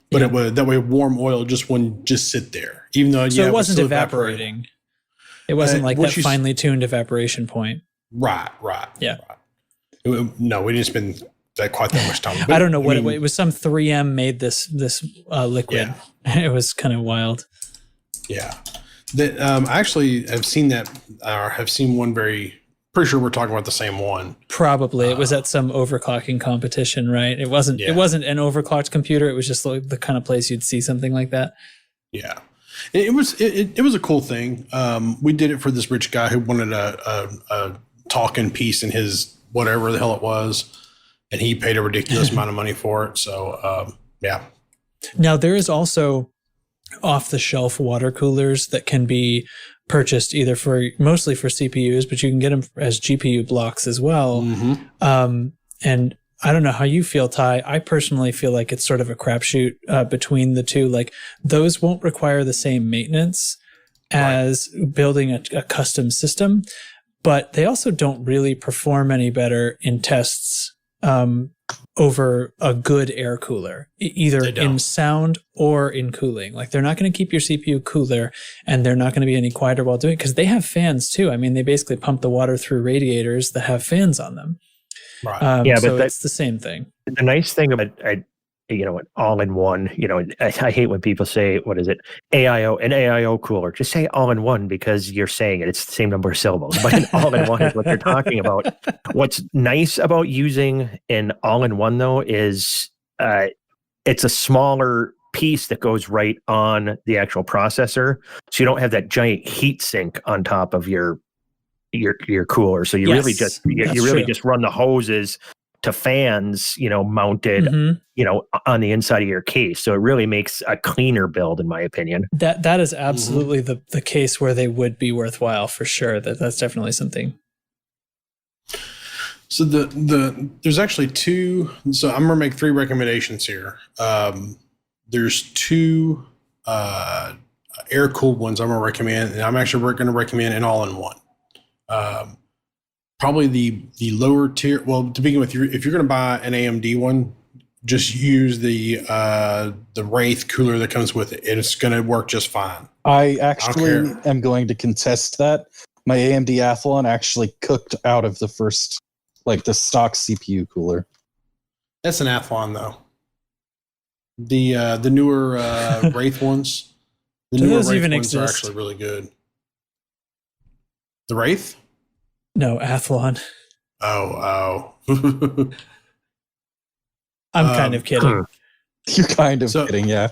But it was that way warm oil just wouldn't just sit there. Even though it wasn't evaporating. It wasn't like that finely tuned evaporation point. Right. Yeah. Right. No, we didn't spend quite that much time. But, I don't know it was. Some 3M made this liquid. Yeah. It was kind of wild. Yeah. That actually have seen that, or have seen one pretty sure we're talking about the same one. Probably. It was at some overclocking competition, right? It wasn't an overclocked computer. It was just like the kind of place you'd see something like that. Yeah. It was a cool thing. We did it for this rich guy who wanted a talking piece in his whatever the hell it was, and he paid a ridiculous amount of money for it. So yeah. Now there is also off-the-shelf water coolers that can be purchased either mostly for CPUs, but you can get them as GPU blocks as well. And I don't know how you feel, Ty. I personally feel like it's sort of a crapshoot between the two. Like those won't require the same maintenance as building a custom system, but they also don't really perform any better in tests over a good air cooler, either in sound or in cooling. Like they're not going to keep your CPU cooler, and they're not going to be any quieter while doing it because they have fans too. I mean, they basically pump the water through radiators that have fans on them. Right. Yeah, so but it's the same thing. The nice thing about an all-in-one, I hate when people say, what is it, AIO, an AIO cooler. Just say all-in-one because you're saying it. It's the same number of syllables, but an all-in-one is what you're talking about. What's nice about using an all-in-one, though, is it's a smaller piece that goes right on the actual processor, so you don't have that giant heat sink on top of your cooler. So you really just just run the hoses to fans, mounted, on the inside of your case. So it really makes a cleaner build, in my opinion. That is absolutely the case where they would be worthwhile for sure. That's definitely something. So there's actually two. So I'm gonna make 3 recommendations here. There's 2 air cooled ones I'm gonna recommend, and I'm actually gonna recommend an all-in-one. Probably the lower tier. Well, to begin with, if you're going to buy an AMD one, just use the Wraith cooler that comes with it. It's going to work just fine. I actually am going to contest that. My AMD Athlon actually cooked out of the first, the stock CPU cooler. That's an Athlon though. The newer Wraith ones, the Do newer those Wraith even ones are exist? actually really good. The Wraith? No, Athlon. Oh. I'm kind of kidding. You're kind of kidding, yeah.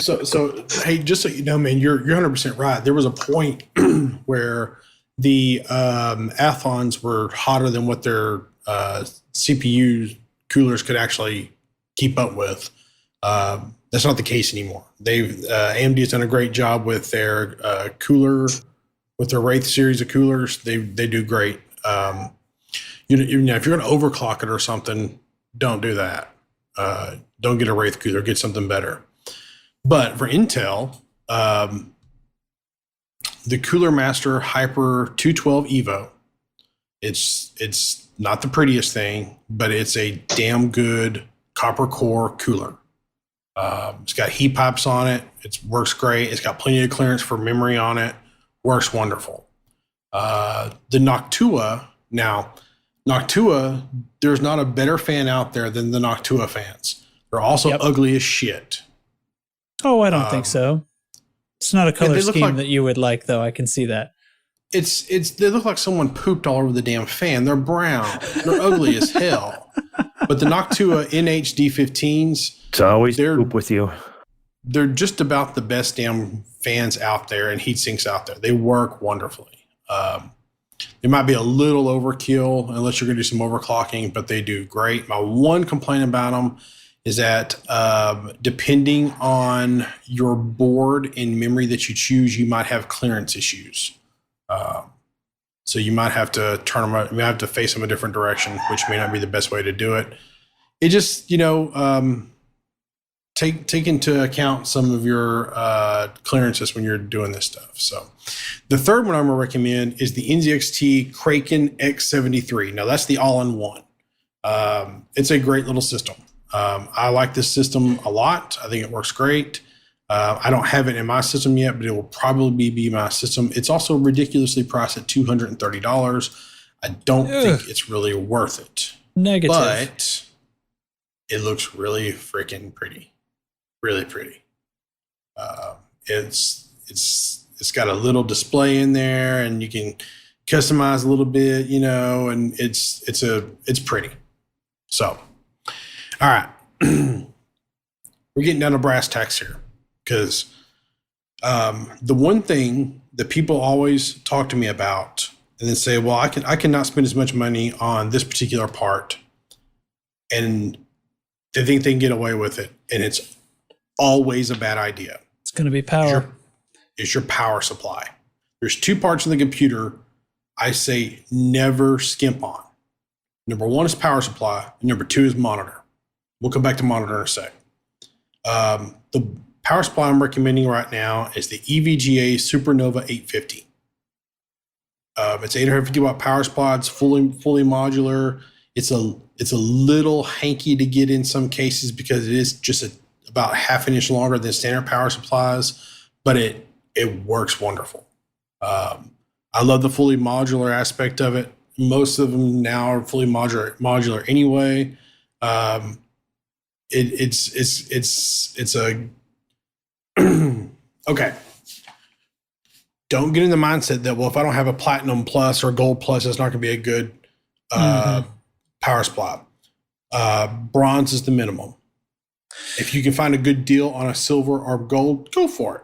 So hey, just so you know, man, you're 100% right. There was a point where the Athlons were hotter than what their CPU coolers could actually keep up with. That's not the case anymore. AMD has done a great job with their cooler. With their Wraith series of coolers, they do great. If you're going to overclock it or something, don't do that. Don't get a Wraith cooler. Get something better. But for Intel, the Cooler Master Hyper 212 Evo, it's not the prettiest thing, but it's a damn good copper core cooler. It's got heat pipes on it. It works great. It's got plenty of clearance for memory on it. Works wonderful. The Noctua, there's not a better fan out there than the Noctua fans. They're also ugly as shit. Oh, I don't think so. It's not a color they look scheme like- that you would like, though. I can see that. They look like someone pooped all over the damn fan. They're brown. They're ugly as hell. But the Noctua NHD15s, It's always poop with you. They're just about the best damn fans out there and heat sinks out there. They work wonderfully. They might be a little overkill unless you're going to do some overclocking, but they do great. My one complaint about them is that depending on your board and memory that you choose, you might have clearance issues. So you might have to turn them. You might have to face them a different direction, which may not be the best way to do it. It just, take into account some of your clearances when you're doing this stuff. So the third one I'm going to recommend is the NZXT Kraken X73. Now that's the all-in-one. It's a great little system. I like this system a lot. I think it works great. I don't have it in my system yet, but it will probably be my system. It's also ridiculously priced at $230. I don't think it's really worth it. Negative. But it looks really freaking pretty. Really pretty. It's got a little display in there, and you can customize a little bit, and it's pretty. So, all right, we're getting down to brass tacks here, because the one thing that people always talk to me about, and then say, "Well, I cannot spend as much money on this particular part," and they think they can get away with it, and it's always a bad idea. It's going to be power. Is your power supply. There's 2 parts of the computer I say never skimp on. Number one is power supply, and number two is monitor. We'll come back to monitor in a sec. The power supply I'm recommending right now is the EVGA Supernova 850. It's 850 watt power supply. It's fully modular. It's a little hanky to get in some cases because it is just about half an inch longer than standard power supplies, but it works wonderful. I love the fully modular aspect of it. Most of them now are fully modular anyway. It's a okay. Don't get in the mindset that, well, if I don't have a platinum plus or gold plus, it's not going to be a good power supply. Bronze is the minimum. If you can find a good deal on a silver or gold, go for it.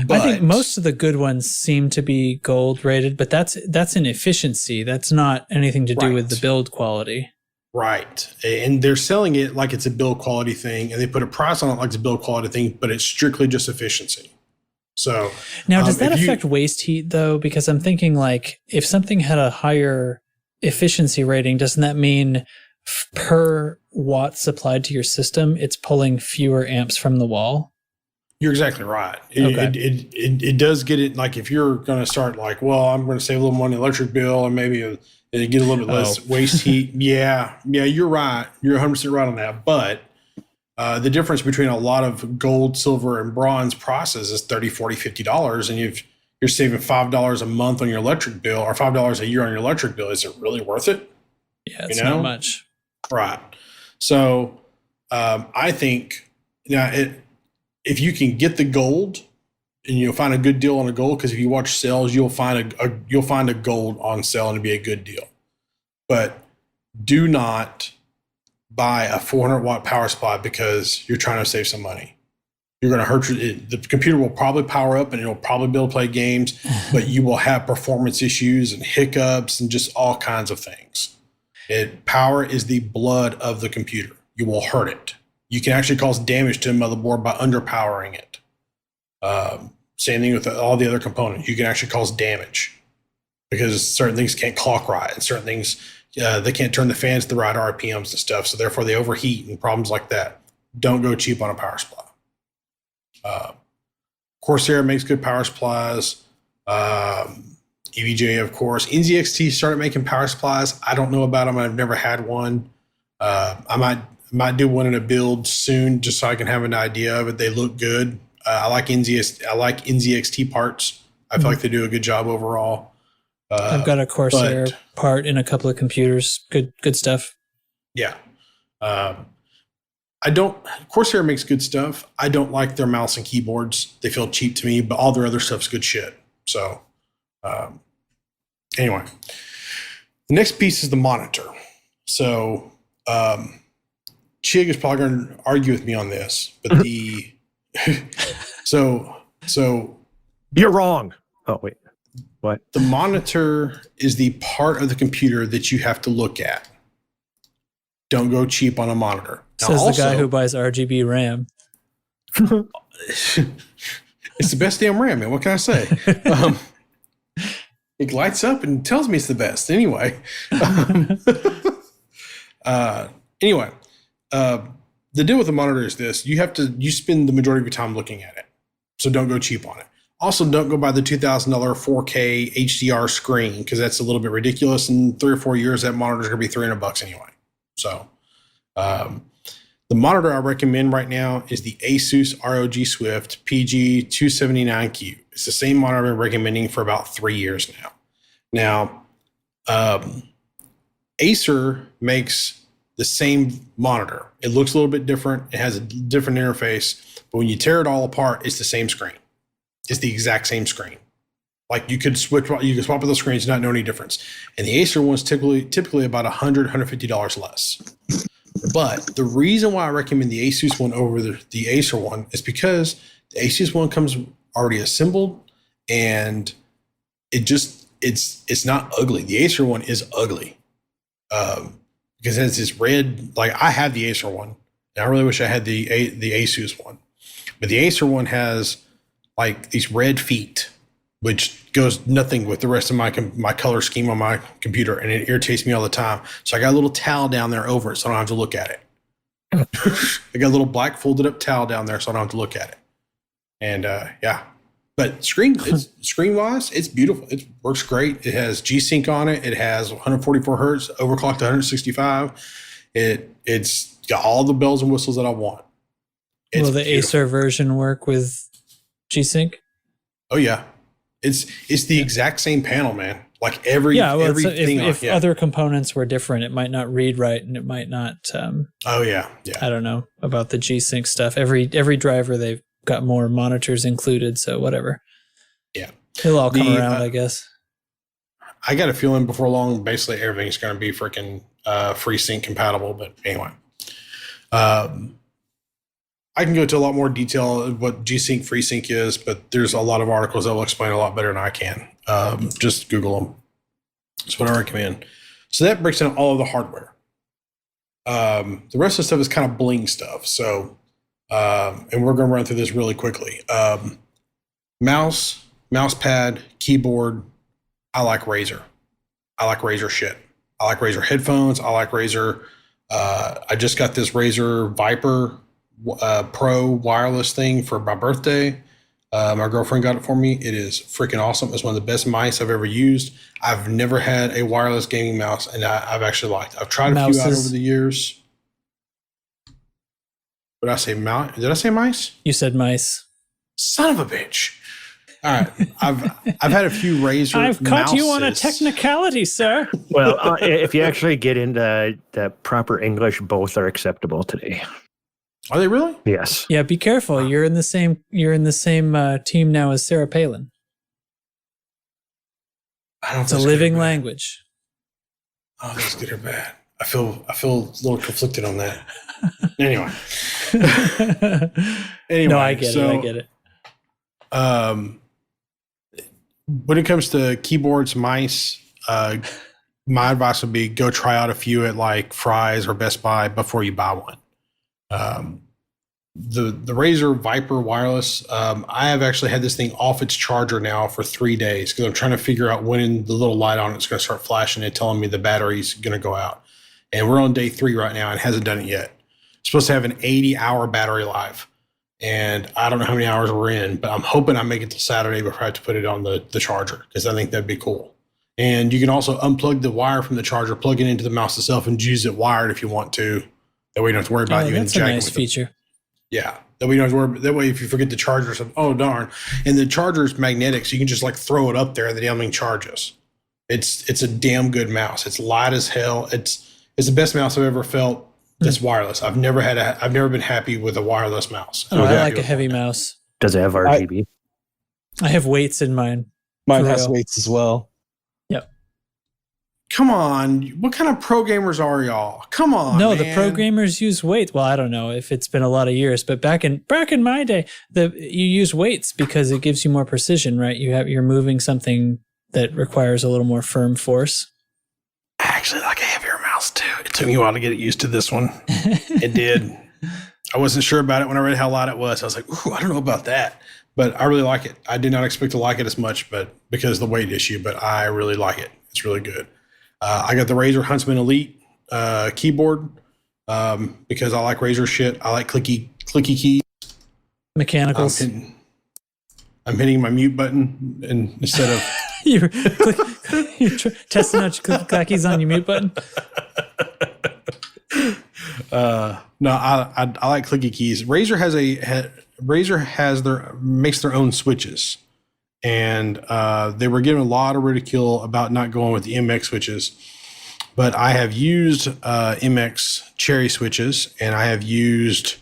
But, I think most of the good ones seem to be gold rated, but that's an efficiency. That's not anything to do with the build quality. Right. And they're selling it like it's a build quality thing, and they put a price on it like it's a build quality thing, but it's strictly just efficiency. So now, does that affect waste heat though? Because I'm thinking like if something had a higher efficiency rating, doesn't that mean per watt supplied to your system, it's pulling fewer amps from the wall? You're exactly right. It does get it. Like if you're going to start like, well, I'm going to save a little money on the electric bill and maybe get a little bit less waste heat. Yeah, you're right. You're 100% right on that. But the difference between a lot of gold, silver, and bronze prices is $30, $40, $50. And you're saving $5 a month on your electric bill or $5 a year on your electric bill. Is it really worth it? Yeah, it's not much. Right. So I think if you can get the gold and you'll find a good deal on a gold, because if you watch sales, you'll find a gold on sale and it'll be a good deal. But do not buy a 400 watt power supply because you're trying to save some money. You're going to hurt the computer will probably power up and it'll probably be able to play games, but you will have performance issues and hiccups and just all kinds of things. Power is the blood of the computer. You will hurt it. You can actually cause damage to a motherboard by underpowering it. Same thing with all the other components. You can actually cause damage because certain things can't clock right, and certain things they can't turn the fans to the right RPMs and stuff. So therefore, they overheat and problems like that. Don't go cheap on a power supply. Corsair makes good power supplies. EVGA, of course. NZXT started making power supplies. I don't know about them. I've never had one. I might do one in a build soon just so I can have an idea of it. They look good. I like NZXT parts. I feel like they do a good job overall. I've got a Corsair part in a couple of computers. Good stuff. Yeah. Corsair makes good stuff. I don't like their mouse and keyboards. They feel cheap to me, but all their other stuff's good shit. So anyway, the next piece is the monitor. So Chig is probably going to argue with me on this, but so you're wrong. Oh wait, what? The monitor is the part of the computer that you have to look at. Don't go cheap on a monitor. Now, says the guy who buys RGB RAM. It's the best damn RAM, man. What can I say? It lights up and tells me it's the best. Anyway. The deal with the monitor is this. You spend the majority of your time looking at it. So don't go cheap on it. Also, don't go buy the $2,000 4K HDR screen because that's a little bit ridiculous. In 3 or 4 years, that monitor is going to be $300 anyway. So the monitor I recommend right now is the Asus ROG Swift PG279Q. It's the same monitor I've been recommending for about 3 years now. Now, Acer makes the same monitor. It looks a little bit different. It has a different interface, but when you tear it all apart, it's the same screen. It's the exact same screen. Like you could swap the screens, not know any difference. And the Acer one's typically about $100, $150 less. But the reason why I recommend the Asus one over the Acer one is because the Asus one comes already assembled, and it's not ugly. The Acer one is ugly because it has this red. Like I have the Acer one, and I really wish I had the Asus one. But the Acer one has like these red feet, which goes nothing with the rest of my color scheme on my computer, and it irritates me all the time. So I got a little towel down there over it, so I don't have to look at it. I got a little black folded up towel down there, so I don't have to look at it. And yeah, but screen wise, it's beautiful. It works great. It has G-Sync on it. It has 144 hertz, overclocked to 165. It's got all the bells and whistles that I want. It's Will the beautiful. Acer version work with G-Sync? Oh yeah, it's the exact same panel, man. Like everything. If other components were different, it might not read right, and it might not. Oh yeah. I don't know about the G-Sync stuff. Every driver, they've got more monitors included, so whatever. Yeah, it'll all come around, I guess. I got a feeling before long, basically everything's going to be freaking FreeSync compatible. But anyway, I can go into a lot more detail of what G-Sync FreeSync is, but there's a lot of articles that will explain a lot better than I can. Just Google them. That's what I recommend. So that breaks down all of the hardware. The rest of the stuff is kind of bling stuff. So, and we're going to run through this really quickly. Mouse pad, keyboard. I like Razer. I like Razer shit. I like Razer headphones. I like Razer. I just got this Razer Viper Pro wireless thing for my birthday. My girlfriend got it for me. It is freaking awesome. It's one of the best mice I've ever used. I've never had a wireless gaming mouse, and I've actually liked it. I've tried a few out over the years. Did I say mouse? Did I say mice? You said mice. Son of a bitch. All right. I've had a few Razer I've caught mouses. you on a technicality, sir. Well, if you actually get into the proper English, both are acceptable today. Are they really? Yes. Yeah, be careful. You're in the same team now as Sarah Palin. I don't know if It's a that's good or living bad. language. Oh, that's good or bad. I feel a little conflicted on that. Anyway. No, I get it. When it comes to keyboards, mice, my advice would be go try out a few at like Fry's or Best Buy before you buy one. The Razer Viper wireless, I have actually had this thing off its charger now for 3 days because I'm trying to figure out when the little light on it's going to start flashing and telling me the battery's going to go out. And we're on day 3 right now and hasn't done it yet. It's supposed to have an 80-hour battery life. And I don't know how many hours we're in, but I'm hoping I make it till Saturday before I have to put it on the charger because I think that'd be cool. And you can also unplug the wire from the charger, plug it into the mouse itself, and use it wired if you want to. That way you don't have to worry about you that's a injecting nice with feature. Yeah. That way you don't have to worry. That way if you forget the charger or something, oh darn. And the charger is magnetic, so you can just like throw it up there and the damn thing charges. It's a damn good mouse. It's light as hell. It's the best mouse I've ever felt that's wireless. I've never been happy with a wireless mouse. Oh, I like a heavy mouse. Does it have RGB? I have weights in mine. Mine For has real. weights as well. Yep. Come on. What kind of pro gamers are y'all? Come on. No, man. the programmers use weights. Well, I don't know if it's been a lot of years, but back in my day, you use weights because it gives you more precision, right? You're moving something that requires a little more firm force. I actually like a heavier mouse too. It took me a while to get used to this one. It did. I wasn't sure about it when I read how light it was. I was like, ooh, I don't know about that. But I really like it. I did not expect to like it as much, but because of the weight issue, but I really like it. It's really good. I got the Razer Huntsman Elite keyboard because I like Razer shit. I like clicky keys. Mechanicals. I'm hitting my mute button instead of you're testing out your clickies on your mute button. no, I like clicky keys. Razer makes their own switches, and they were given a lot of ridicule about not going with the MX switches. But I have used MX cherry switches, and I have used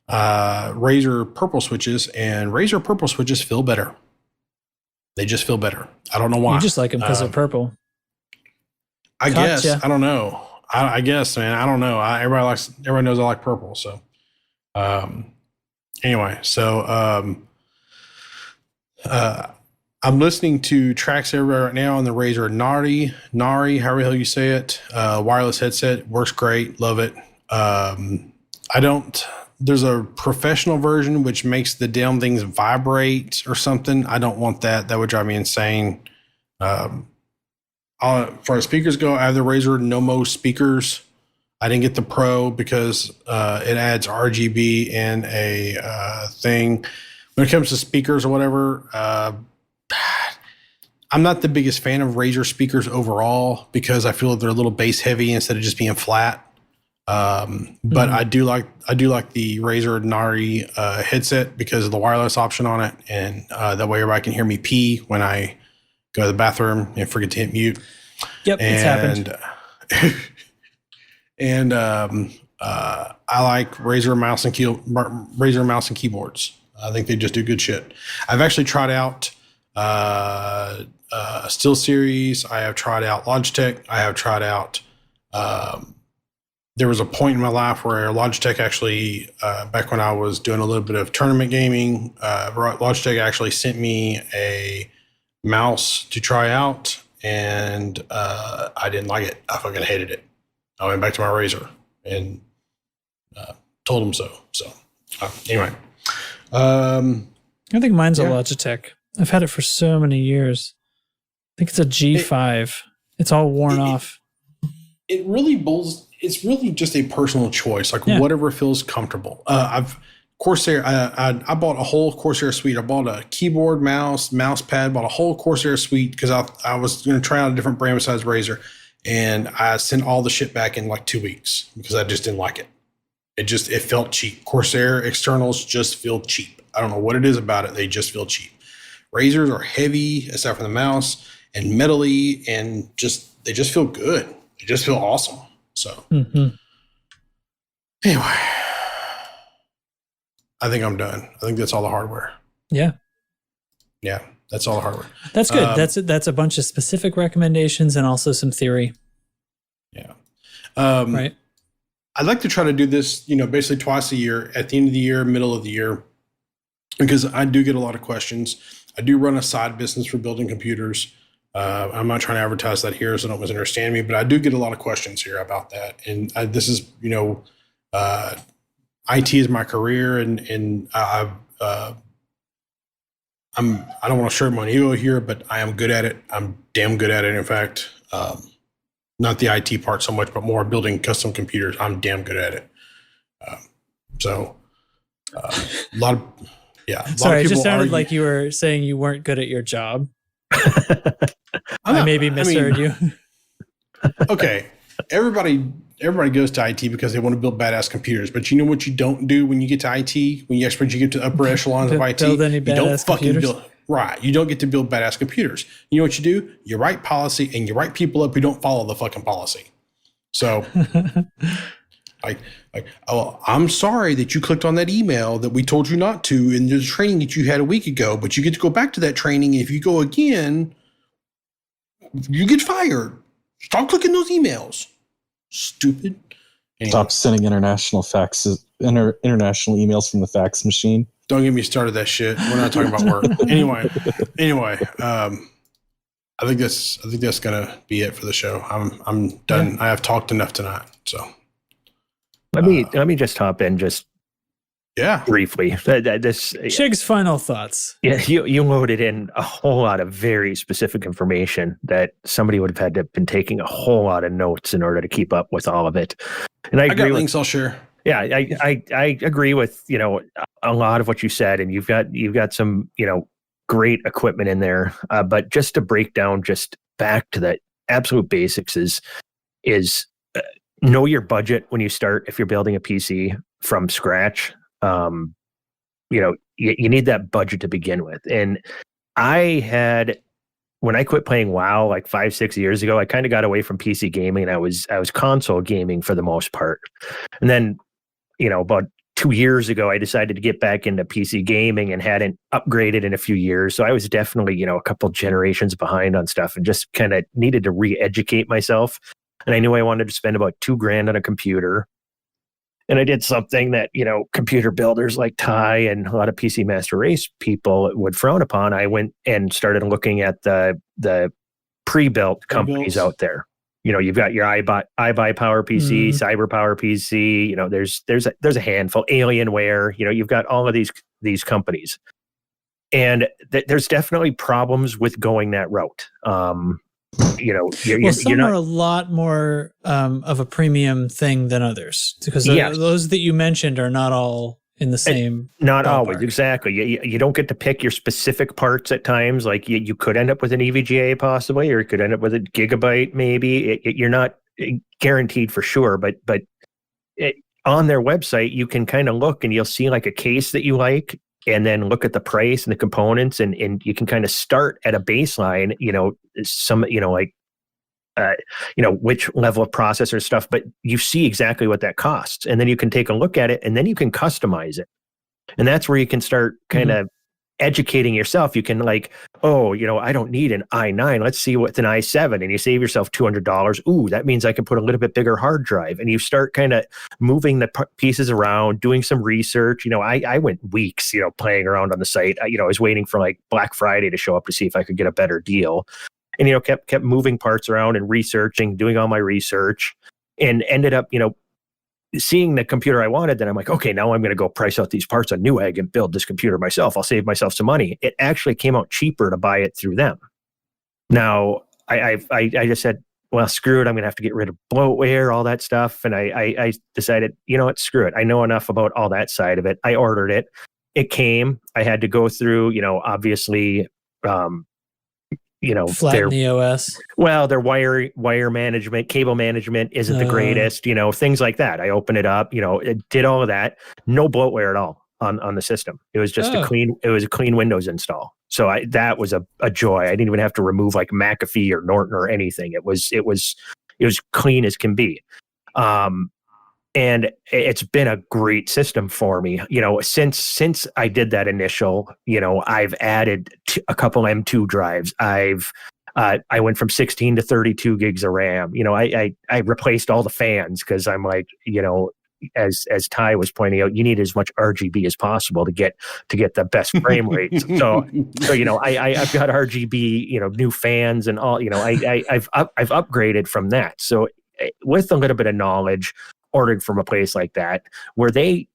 Razer purple switches, and Razer purple switches feel better. They just feel better. I don't know why. You just like them because they're purple. I guess. Gotcha. I don't know. I guess, man. I don't know. Everybody knows I like purple. So, anyway, I'm listening to tracks everywhere right now on the Razer Nari, however the hell you say it. Wireless headset works great. Love it. I don't there's a professional version which makes the damn things vibrate or something. I don't want that. That would drive me insane. As far as speakers go, I have the Razer Nomo speakers. I didn't get the Pro because it adds RGB and a thing. When it comes to speakers or whatever, I'm not the biggest fan of Razer speakers overall because I feel like they're a little bass heavy instead of just being flat. But I do like the Razer Nari headset because of the wireless option on it, and that way everybody can hear me pee when I go to the bathroom and forget to hit mute. Yep, it's happened. And I like Razer mouse and keyboards. I think they just do good shit. I've actually tried out SteelSeries. I have tried out Logitech. I have tried out. There was a point in my life where Logitech actually, back when I was doing a little bit of tournament gaming, Logitech actually sent me a mouse to try out, and I didn't like it. I fucking hated it. I went back to my Razer and told them so. So anyway. I think mine's a Logitech. I've had it for so many years. I think it's a G5. It's all worn off. It's really just a personal choice, like whatever feels comfortable. Corsair, I bought a whole Corsair suite. I bought a keyboard, mouse pad, bought a whole Corsair suite because I was going to try out a different brand besides Razer, and I sent all the shit back in like 2 weeks because I just didn't like it. It felt cheap. Corsair externals just feel cheap. I don't know what it is about it. They just feel cheap. Razers are heavy, aside from the mouse, and metally, and they just feel good. They just feel awesome. So anyway, I think I'm done. I think that's all the hardware. Yeah, that's all the hardware. That's good. That's a bunch of specific recommendations and also some theory. Yeah. Right. I'd like to try to do this, basically twice a year, at the end of the year, middle of the year, because I do get a lot of questions. I do run a side business for building computers. I'm not trying to advertise that here, so don't misunderstand me, but I do get a lot of questions here about that. And this is, IT is my career, and I don't want to shirk my ego here, but I am good at it. I'm damn good at it. In fact, not the IT part so much, but more building custom computers. I'm damn good at it. A lot of Sorry, it just sounded like you were saying you weren't good at your job. I maybe misheard you. Okay, everybody goes to IT because they want to build badass computers. But you know what you don't do when you get to IT? When you get to the upper echelons of IT, build any you don't badass fucking computers? build. Right, you don't get to build badass computers. You know what you do? You write policy and you write people up who don't follow the fucking policy. So, oh, I'm sorry that you clicked on that email that we told you not to in the training that you had a week ago, but you get to go back to that training. If you go again, you get fired. Stop clicking those emails. Stupid. Anyway. Stop sending international international emails from the fax machine. Don't get me started that shit. We're not talking about work. Anyway, I think that's gonna be it for the show. I'm done. Yeah. I have talked enough tonight. So let me just hop in briefly. Chig's final thoughts. Yeah, you loaded in a whole lot of very specific information that somebody would have had to have been taking a whole lot of notes in order to keep up with all of it. And I agree got links I'll share. Yeah, I agree with a lot of what you said, and you've got some great equipment in there. But just to break down, just back to the absolute basics is know your budget when you start. If you're building a PC from scratch, you need that budget to begin with. And when I quit playing WoW like 5-6 years ago, I kind of got away from PC gaming, and I was console gaming for the most part. And then about 2 years ago, I decided to get back into PC gaming and hadn't upgraded in a few years. So I was definitely, a couple generations behind on stuff and just kind of needed to re-educate myself. And I knew I wanted to spend about $2,000 on a computer. And I did something that, computer builders like Ty and a lot of PC Master Race people would frown upon. I went and started looking at the pre-built companies out there. You've got your iBuy Power PC, Cyber Power PC. There's a handful. Alienware. You've got all of these companies, and there's definitely problems with going that route. Some you're not, are a lot more of a premium thing than others, because those that you mentioned are not all in the same. Not ballpark. always, exactly. You don't get to pick your specific parts at times. Like you could end up with an EVGA possibly, or you could end up with a Gigabyte maybe. You're not guaranteed for sure, but on their website you can kind of look and you'll see like a case that you like, and then look at the price and the components, and you can kind of start at a baseline. Which level of processor stuff, but you see exactly what that costs. And then you can take a look at it, and then you can customize it. And that's where you can start kind of educating yourself. You can I don't need an i9. Let's see what's an i7. And you save yourself $200. Ooh, that means I can put a little bit bigger hard drive. And you start kind of moving the pieces around, doing some research. I went weeks, playing around on the site. I was waiting for like Black Friday to show up to see if I could get a better deal. And, kept moving parts around and researching, doing all my research, and ended up, seeing the computer I wanted. Then I'm like, okay, now I'm going to go price out these parts on Newegg and build this computer myself. I'll save myself some money. It actually came out cheaper to buy it through them. Now, I just said, well, screw it. I'm going to have to get rid of bloatware, all that stuff. And I decided, what, screw it. I know enough about all that side of it. I ordered it. It came. I had to go through, obviously, flatten the OS. Well, their wire management, cable management isn't the greatest, things like that. I opened it up, it did all of that. No bloatware at all on the system. It was just a clean Windows install. So that was a joy. I didn't even have to remove like McAfee or Norton or anything. It was clean as can be. And it's been a great system for me. Since I did that initial, I've added a couple M2 drives. I went from 16 to 32 gigs of RAM. I replaced all the fans because I'm like, as Ty was pointing out, you need as much RGB as possible to get the best frame rates. So I've got RGB, new fans and all. I've upgraded from that. So with a little bit of knowledge, ordering from a place like that, where they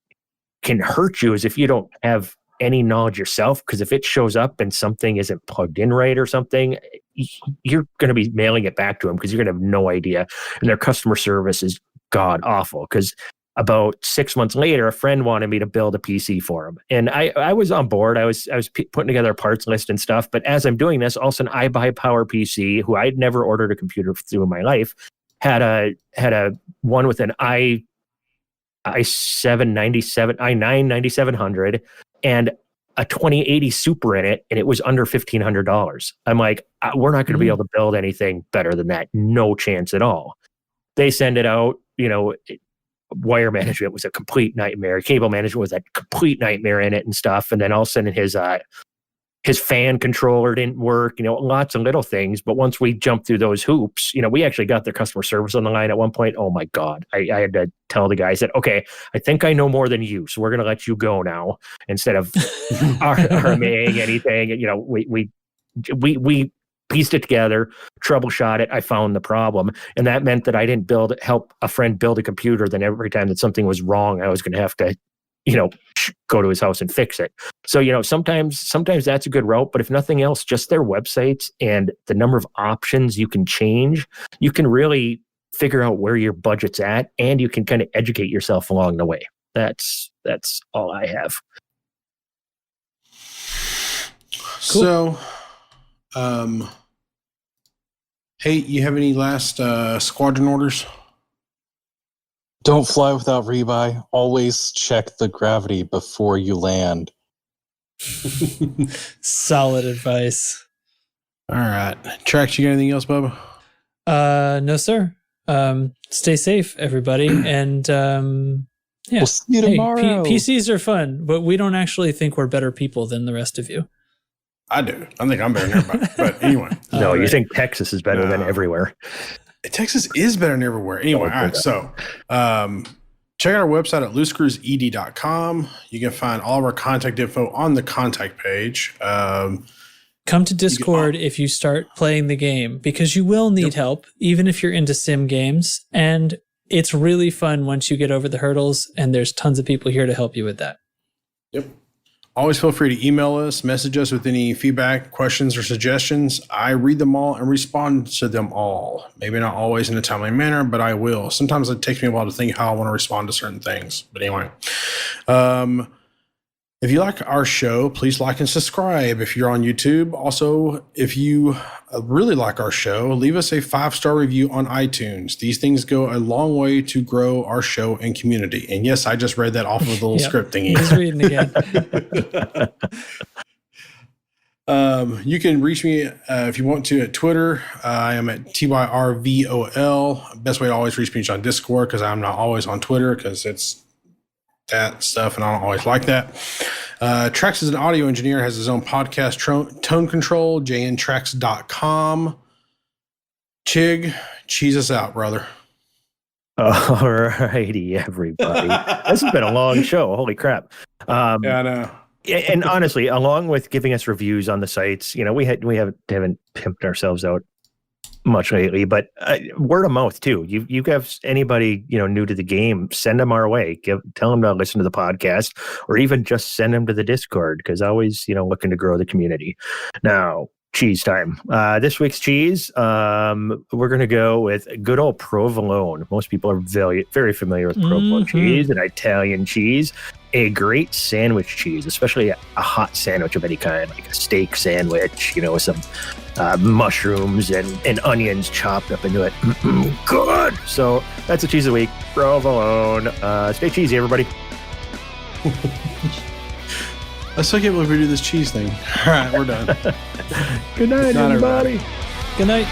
can hurt you is if you don't have any knowledge yourself, because if it shows up and something isn't plugged in right or something, you're going to be mailing it back to them because you're going to have no idea. And their customer service is god awful, because about 6 months later, a friend wanted me to build a PC for him. And I was on board. I was putting together a parts list and stuff. But as I'm doing this, all of a sudden iBuy Power PC, who I'd never ordered a computer through in my life, had a one with an i7 9700 and a 2080 Super in it, and it was under $1,500. I'm like, we're not going to be able to build anything better than that. No chance at all. They send it out, wire management was a complete nightmare. Cable management was a complete nightmare in it and stuff. And then all of a sudden his fan controller didn't work, lots of little things. But once we jumped through those hoops, we actually got their customer service on the line at one point. Oh my God. I had to tell the guys that, okay, I think I know more than you. So we're going to let you go now instead of RMAing anything. We pieced it together, troubleshot it. I found the problem. And that meant that I didn't help a friend build a computer. Then every time that something was wrong, I was going to have to go to his house and fix it. So, sometimes that's a good route, but if nothing else, just their websites and the number of options you can change, you can really figure out where your budget's at, and you can kind of educate yourself along the way. That's all I have. Cool. So, hey, you have any last squadron orders? Don't fly without rebuy. Always check the gravity before you land. Solid advice. All right. Trax, you got anything else, Bubba? No, sir. Stay safe, everybody. And We'll see you tomorrow. PCs are fun, but we don't actually think we're better people than the rest of you. I do. I think I'm better than everybody. But anyway. No, you think Texas is better than everywhere. Texas is better than everywhere. Anyway, all right. So check out our website at loosescrewsed.com. You can find all of our contact info on the contact page. Come to Discord if you start playing the game, because you will need help, even if you're into sim games. And it's really fun once you get over the hurdles, and there's tons of people here to help you with that. Yep. Always feel free to email us, message us with any feedback, questions, or suggestions. I read them all and respond to them all. Maybe not always in a timely manner, but I will. Sometimes it takes me a while to think how I want to respond to certain things. But anyway, if you like our show, please like and subscribe if you're on YouTube. Also, if you really like our show, leave us a 5-star review on iTunes. These things go a long way to grow our show and community. And yes, I just read that off of the little script thingy. He's reading again. You can reach me if you want to at Twitter. I am at TYRVOL. Best way to always reach me is on Discord, because I'm not always on Twitter because it's that stuff, and I don't always like that. Trax is an audio engineer, has his own podcast, Tone Control, jntrax.com. Chig, cheese us out, brother. All righty, everybody. This has been a long show. Holy crap. Yeah, I know. And honestly, along with giving us reviews on the sites, we haven't pimped ourselves out much lately, but word of mouth too. You have anybody new to the game, send them our way. Tell them to listen to the podcast, or even just send them to the Discord, because always looking to grow the community. Now, cheese time. This week's cheese, we're gonna go with good old provolone. Most people are very, very familiar with provolone cheese and Italian cheese. A great sandwich cheese, especially a hot sandwich of any kind, like a steak sandwich, with some mushrooms and onions chopped up into it. Good. So that's the cheese of the week, provolone. Stay cheesy, everybody. I still can't believe we do this cheese thing. All right, we're done. Good night, everybody. Good night.